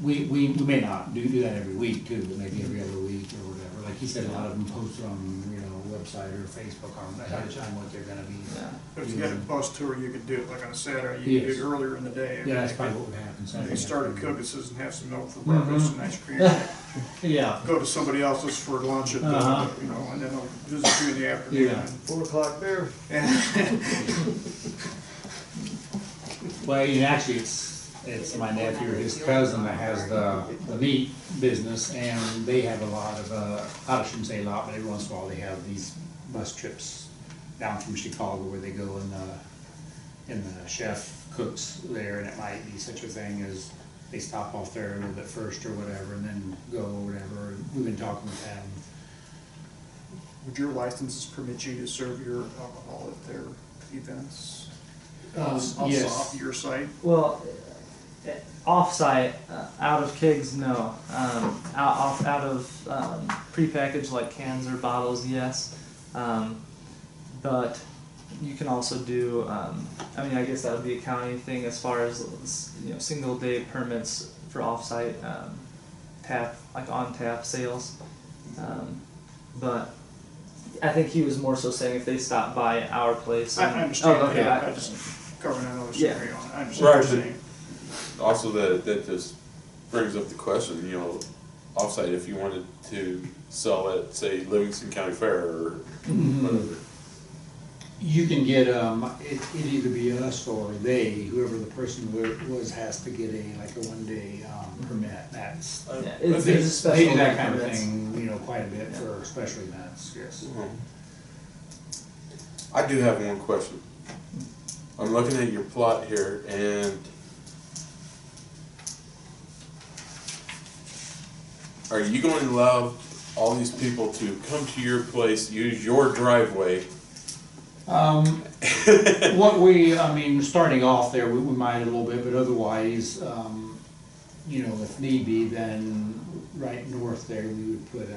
S6: we may not do that every week too, but maybe every other week or whatever. Like he said, a lot of them post it on, website or Facebook on ahead of time what they're gonna be.
S1: But if you had a bus tour, you could do it like on a Saturday, you could do it earlier in the day.
S6: Yeah, that's probably what would happen.
S1: They start at Cookus's and have some milk for breakfast and ice cream.
S6: Yeah.
S1: Go to somebody else's for lunch at, and then they'll visit you in the afternoon.
S6: Yeah.
S5: 4 o'clock beer.
S6: Well, and actually, it's my nephew or his cousin that has the meat business, and they have a lot of, I shouldn't say a lot, but every once in a while they have these bus trips down from Chicago where they go and the chef cooks there, and it might be such a thing as they stop off there a little bit first or whatever, and then go or whatever. We've been talking with them.
S1: Would your licenses permit you to serve your alcohol at their events? Also
S6: Yes.
S1: off your site?
S10: Well, off-site, out of kegs, no. Out of prepackaged like cans or bottles, yes. But you can also do, I mean, I guess that would be a county thing as far as, single day permits for off-site tap, like on-tap sales. But I think he was more so saying if they stop by our place.
S1: I understand,
S10: Oh, okay.
S1: yeah, I just covering another
S10: Yeah.
S1: scenario on it, I understand what
S2: Right,
S1: you're saying.
S2: Also, that just brings up the question, offsite, if you wanted to sell at, say, Livingston County Fair or whatever.
S6: You can get, it'd either be us or they, whoever the person was has to get like a one-day permit. That's,
S10: Yeah,
S6: they
S10: there's a special
S6: do that kind of
S10: permits.
S6: thing, quite a bit for special events, yes.
S2: I do have one question. I'm looking at your plot here, and are you going to allow all these people to come to your place, use your driveway?
S6: Starting off there, we might a little bit, but otherwise, if need be, then right north there, we would put,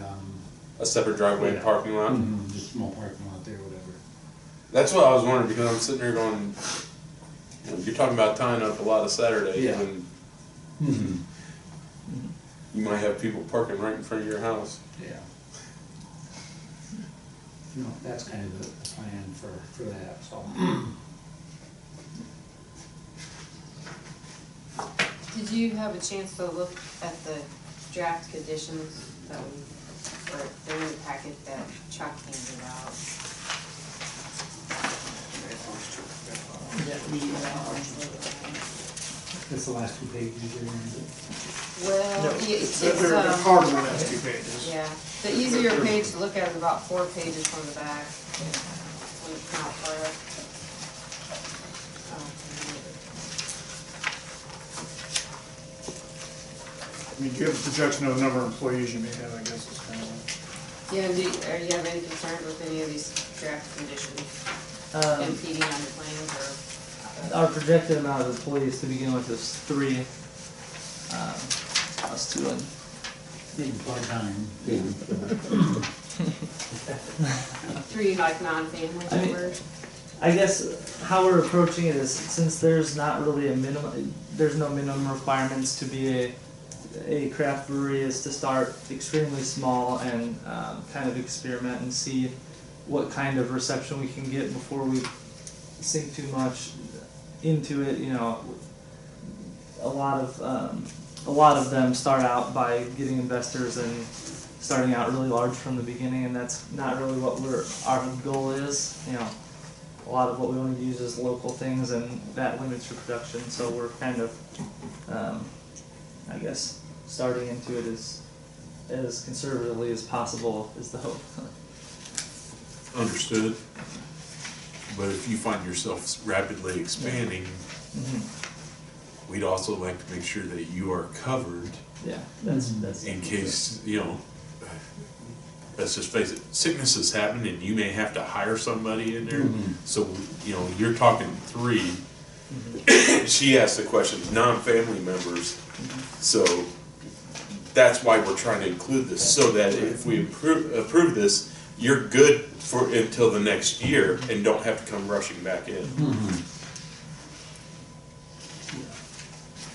S2: A separate driveway and parking lot?
S6: just a small parking lot there, whatever.
S2: That's what I was wondering, because I'm sitting there going, you're talking about tying up a lot of Saturdays,
S6: Yeah.
S2: and
S6: Mm-hmm.
S2: you might have people parking right in front of your house.
S6: Yeah. That's kind of the plan for that, so.
S4: Did you have a chance to look at the draft conditions that they're in the packet that Chuck handed out?
S6: That's the last 2 pages there.
S4: Well, it's,
S1: They're harder than those 2 pages.
S4: yeah, the easier page to look at is about 4 pages from the back. On the front part.
S1: I mean, do you have a projection of the number of employees you may have, I guess is kind of.
S4: Yeah, do you have any concerns with any of these draft conditions impeding on your plans or?
S10: Our projected amount of employees to begin with is 3. Us 2 and
S6: Being part-time.
S4: 3 like non-family
S10: I mean,
S4: members?
S10: I guess how we're approaching it is since there's not really there's no minimum requirements to be a craft brewery, is to start extremely small and kind of experiment and see what kind of reception we can get before we sink too much into it. A lot of them start out by getting investors and starting out really large from the beginning, and that's not really what our goal is. A lot of what we want to use is local things, and that limits your production. So we're kind of, I guess, starting into it as conservatively as possible is the hope.
S13: Understood. But if you find yourself rapidly expanding, we'd also like to make sure that you are covered.
S10: Yeah, that's
S13: in case, let's just face it, sicknesses happen and you may have to hire somebody in there. So, you're talking 3. She asked the question, non-family members. So that's why we're trying to include this, so that if we approve this, you're good for until the next year and don't have to come rushing back in.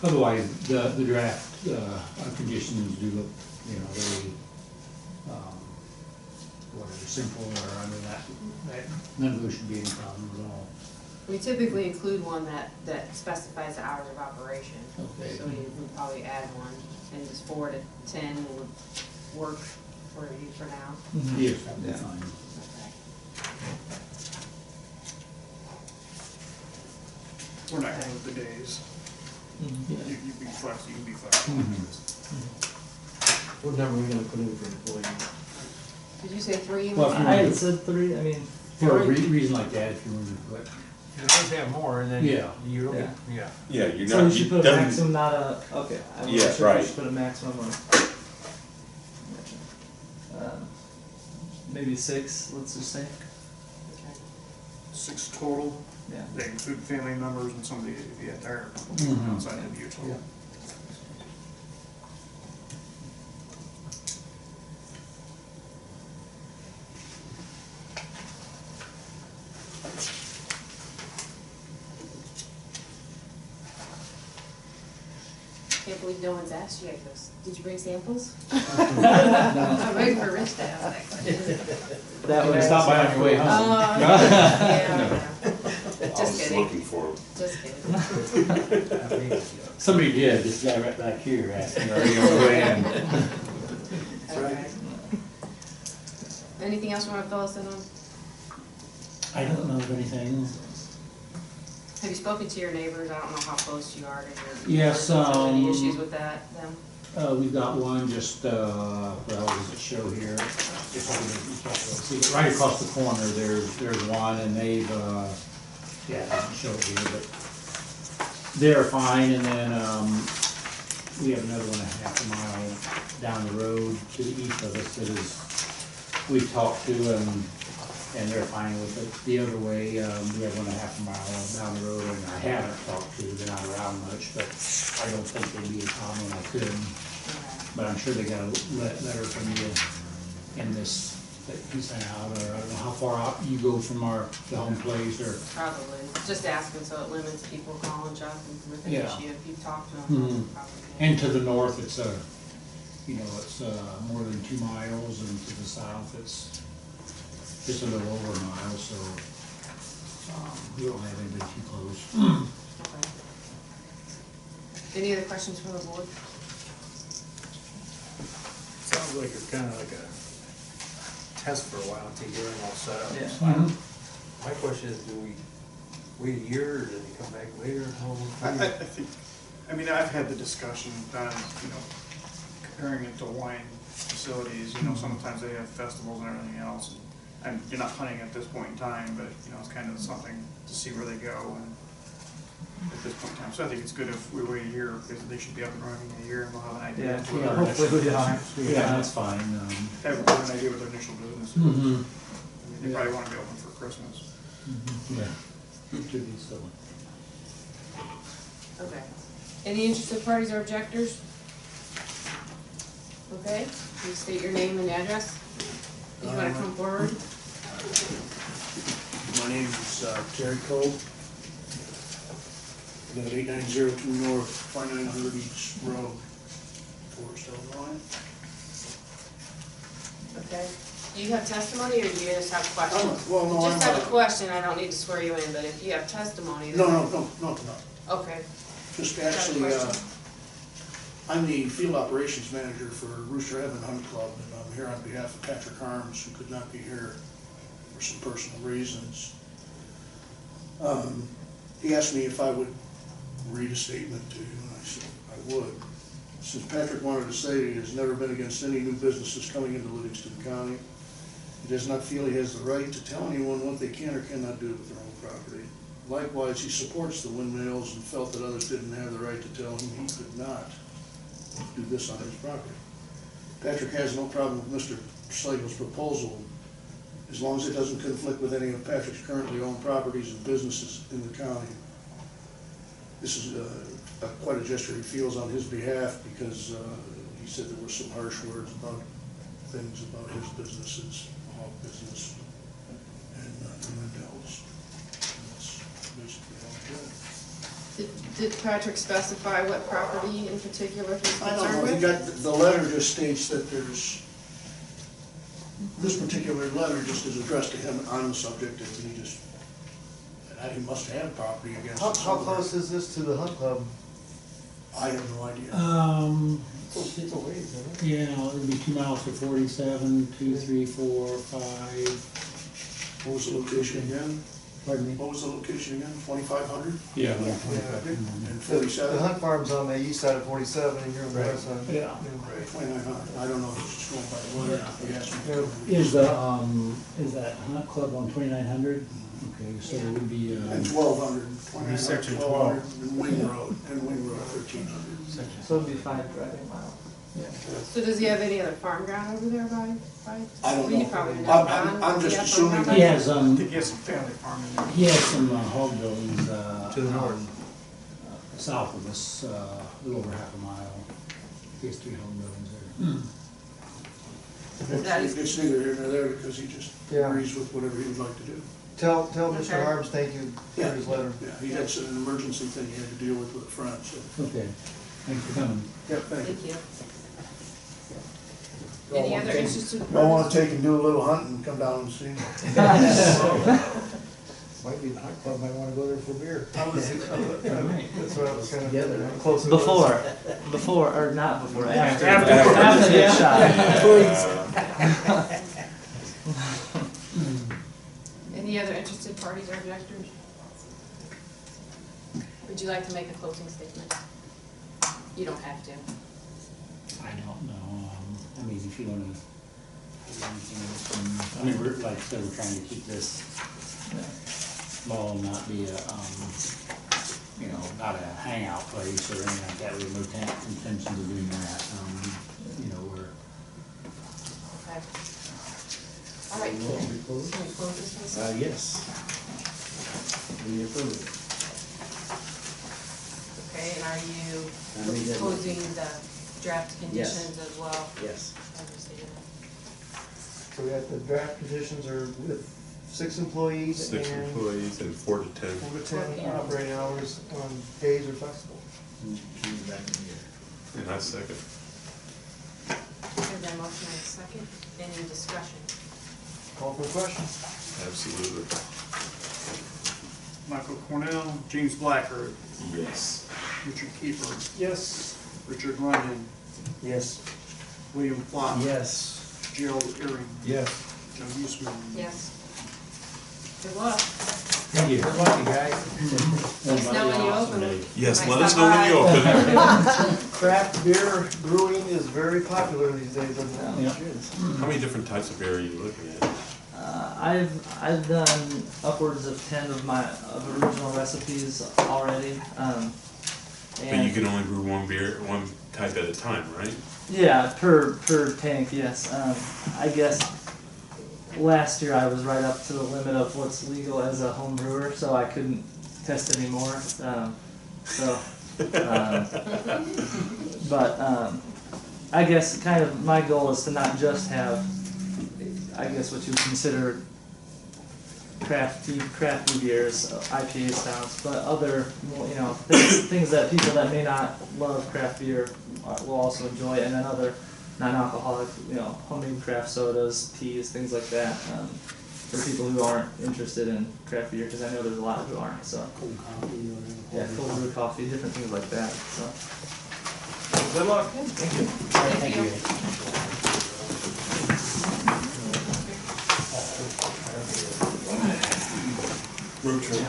S6: Otherwise, the draft conditions do look, very, simple, or none of those should be any problem at all.
S4: We typically include one that specifies the hours of operation.
S6: Okay.
S4: So we would probably add one, and just 4 to 10 would work for you for now.
S6: Yes, that'd be fine.
S1: we're not going with the days.
S10: Mhm.
S1: You be flexible, you can be flexible.
S3: What number are we gonna put in for employees?
S4: Did you say 3?
S6: Well, if you
S10: I had said 3, I mean,
S6: For a reason like that, if you wanted to put,
S12: You always have more, and then
S6: Yeah.
S12: you don't,
S10: Yeah.
S12: yeah.
S2: Yeah, you're
S10: so
S2: not,
S10: we should
S2: you
S10: put a
S2: doesn't,
S10: maximum, not a, okay. I wasn't
S2: Yeah,
S10: sure if we
S2: right.
S10: should put a maximum of, maybe 6, let's just say.
S1: 6 total,
S10: Yeah.
S1: they include family members and some of the entire
S6: Mhm.
S1: outside of you total.
S4: Can't believe no one's asked you guys. Did you bring samples? I'm waiting for Rich to ask that question.
S10: That
S6: you
S10: would
S6: can stop by on your way home.
S4: Yeah.
S2: I
S4: Just
S2: was
S4: kidding.
S2: looking for them.
S4: Just kidding.
S6: Somebody did, this guy right back here asked me, are you gonna go in?
S4: Okay. Anything else you want to fill us in on?
S6: I don't know of anything.
S4: Have you spoken to your neighbors? I don't know how close you are to your.
S6: Yes,
S4: neighbors. Is there any
S6: um,
S4: issues with that, them?
S6: We've got one just, well, does it show here? If I can- you can't really see it. Right across the corner, there's one, and they've, yeah, it doesn't show it here, but they're fine, and then, we have another one a half a mile down the road to the east of us that is, we've talked to, and they're fine with it. The other way, we have one a half a mile down the road, and I haven't talked to, they're not around much, but I don't think they'd be a problem, I could. But I'm sure they got a letter from you in this, that you sent out, or I don't know how far out you go from the home place, or.
S4: Probably. Just asking so it limits people calling Chuck with an
S6: Yeah.
S4: issue. If you've talked to them,
S6: Mhm.
S4: probably.
S6: And to the north, it's it's more than 2 miles, and to the south, it's just a little over a mile, so, we don't have anybody too close.
S4: Okay. Any other questions from the board?
S12: Sounds like it's kinda like a test for a while until you get it all set up.
S10: Yeah.
S12: So my question is, do we wait a year, or do they come back later? How long?
S1: I think, I mean, I've had the discussion, Don, comparing it to wine facilities, sometimes they have festivals and everything else. And you're not hunting at this point in time, but, it's kind of something to see where they go and at this point in time. So I think it's good if we wait a year, because they should be up and running in a year and we'll have an idea.
S10: Yeah,
S1: of what
S6: yeah,
S1: their
S10: hopefully we
S1: initial-
S10: don't have to.
S6: Yeah, that's fine.
S1: Have an idea what their initial business is. I
S6: Mm-hmm.
S1: mean, they probably want to be open for Christmas.
S6: Yeah. To be so.
S4: Okay. Any interested parties or objectors? Okay, please state your name and address. If you want to come forward.
S14: My name is Terry Cole. I live at 8902 North, 5900 East Road, Forest, Illinois.
S4: Okay. Do you have testimony, or do you just have questions?
S14: Well, no,
S4: Just have a
S14: I'm,
S4: question, I don't need to swear you in, but if you have testimony.
S14: no,
S4: then-
S14: no.
S4: Okay.
S14: Just
S4: Got a
S14: actually,
S4: question?
S14: I'm the field operations manager for Rooster Heaven Hunt Club, and I'm here on behalf of Patrick Harms, who could not be here for some personal reasons. He asked me if I would read a statement to you, and I said I would. Since Patrick wanted to say he has never been against any new businesses coming into Livingston County, he does not feel he has the right to tell anyone what they can or cannot do with their own property. Likewise, he supports the windmills and felt that others didn't have the right to tell him he could not do this on his property. Patrick has no problem with Mr. Slagle's proposal, as long as it doesn't conflict with any of Patrick's currently owned properties and businesses in the county. This is quite a gesture he feels on his behalf, because he said there were some harsh words about things about his businesses, hog business, and Mendel's. And that's basically all I got.
S4: Did Patrick specify what property in particular he's
S14: I don't
S4: concerned
S14: know, he
S4: with?
S14: got, the letter just states that there's, this particular letter just is addressed to him on the subject, and he just, he must have property against
S5: How
S14: it somewhere.
S5: close is this to the hunt club?
S14: I have no idea.
S3: It's a ways, isn't it?
S6: Yeah, it'd be 2 miles to 47, 2, 3, 4, 5.
S14: What was the location again?
S3: Pardon me?
S14: What was the location again, 2,500
S6: Yeah.
S14: and
S5: The
S14: 47?
S5: Hunt Farm's on the east side of 47 and you're on the
S3: Right.
S5: west side.
S3: Yeah.
S14: Right, 2,900, I don't know, if it's just going by the word, he asked me.
S3: Is that Hunt Club on 2,900? Okay, so it would be,
S14: And 1,200, 2,900,
S12: Section
S14: 1,200, and Wing Road, 1,300.
S10: So it'd be 5 driving miles.
S4: So does he have any other farm ground over there by?
S14: I don't
S4: You
S14: know.
S4: probably know.
S14: I'm just
S4: Yeah,
S14: assuming.
S4: farm
S3: he
S4: ground?
S3: has,
S1: I think he has some family farming there.
S3: he has some hog buildings,
S12: To the north.
S3: south of us, a little over half a mile. He has 3 hog buildings there.
S4: That is-
S14: It's neither here nor there, because he just
S5: Yeah.
S14: agrees with whatever he would like to do.
S5: Tell Mr.
S4: Okay.
S5: Harms thank you for his letter.
S14: Yeah, he had an emergency thing he had to deal with a friend, so.
S3: Okay, thanks for coming.
S14: Yep, thank you.
S4: Thank you. Any other interested
S14: I want
S4: parties?
S14: to take and do a little hunting and come down and see.
S7: Might be the Hunt Club, might wanna go there for beer.
S5: That's what I was kind of
S3: Together.
S5: close. to
S10: Before, or not before, after.
S1: After.
S10: the shot.
S4: Any other interested parties or objectors? Would you like to make a closing statement? You don't have to.
S3: I don't know, I mean, if you wanna, do anything else, I mean, we're, like I said, we're trying to keep this small, not be a, not a hangout place or anything like that, we have no intentions of doing that, we're.
S4: Okay. All right, can we close this one?
S7: Yes. We approve it.
S4: Okay, and are you
S11: I made that
S4: proposing the draft conditions as well?
S11: Yes.
S4: Understand.
S5: So we got the draft conditions are with 6 employees
S2: 6
S5: and
S2: employees and 4 to 10.
S5: 4 to 10 operating hours on days or flexible.
S2: And I second.
S4: Here's that motion and a second. Any discussion?
S5: Call for the question.
S2: Absolutely.
S1: Michael Cornell, James Blacker,
S2: Yes.
S1: Richard Keeper,
S5: Yes.
S1: Richard London,
S3: Yes.
S1: William Flott.
S3: Yes.
S1: Gerald Earring,
S7: Yes.
S1: Joe Huesman.
S4: Yes. Good luck.
S3: Thank you. Good luck, you guys.
S4: Let us know when you open it.
S2: Yes,
S4: Might
S2: let us
S4: stop
S2: know when you
S4: by.
S2: open.
S5: Craft beer brewing is very popular these days, isn't it?
S3: Yeah.
S2: How many different types of beer are you looking at?
S10: I've done upwards of 10 of original recipes already.
S2: But you can only brew one type at a time, right?
S10: Yeah, per tank, yes. I guess last year I was right up to the limit of what's legal as a home brewer, so I couldn't test anymore. But I guess kind of my goal is to not just have, I guess what you would consider crafty beers, IPA styles, but other, things that people that may not love craft beer will also enjoy, and then other non-alcoholic, homemade craft sodas, teas, things like that, for people who aren't interested in craft beer, because I know there's a lot who aren't, so.
S3: Cold coffee or.
S10: Yeah, cold brew coffee, different things like that, so. Good luck. Thank you.
S4: Thank you.
S2: Road trip.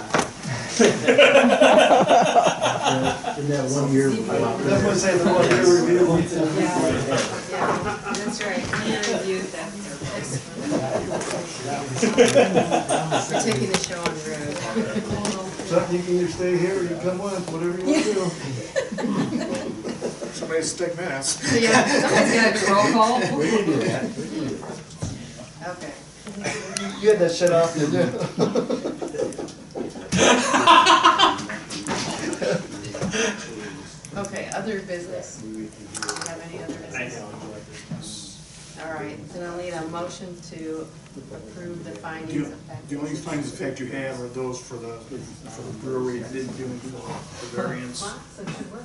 S3: In that 1 year.
S5: Definitely say the 1 year review.
S4: Yeah, that's right. We reviewed that. We're taking the show on the road.
S5: Something you can either stay here or you can come with, whatever you want to do.
S1: Somebody stick minutes.
S4: Yeah, somebody's got to do roll call.
S3: We can do that, we can do that.
S4: Okay.
S5: You had that shut off, didn't you?
S4: Okay, other business. Do you have any other business? All right, then I'll need a motion to approve the findings of fact.
S1: The only findings of fact you have are those for the brewery. I didn't do anything for the variance.
S4: So it should work.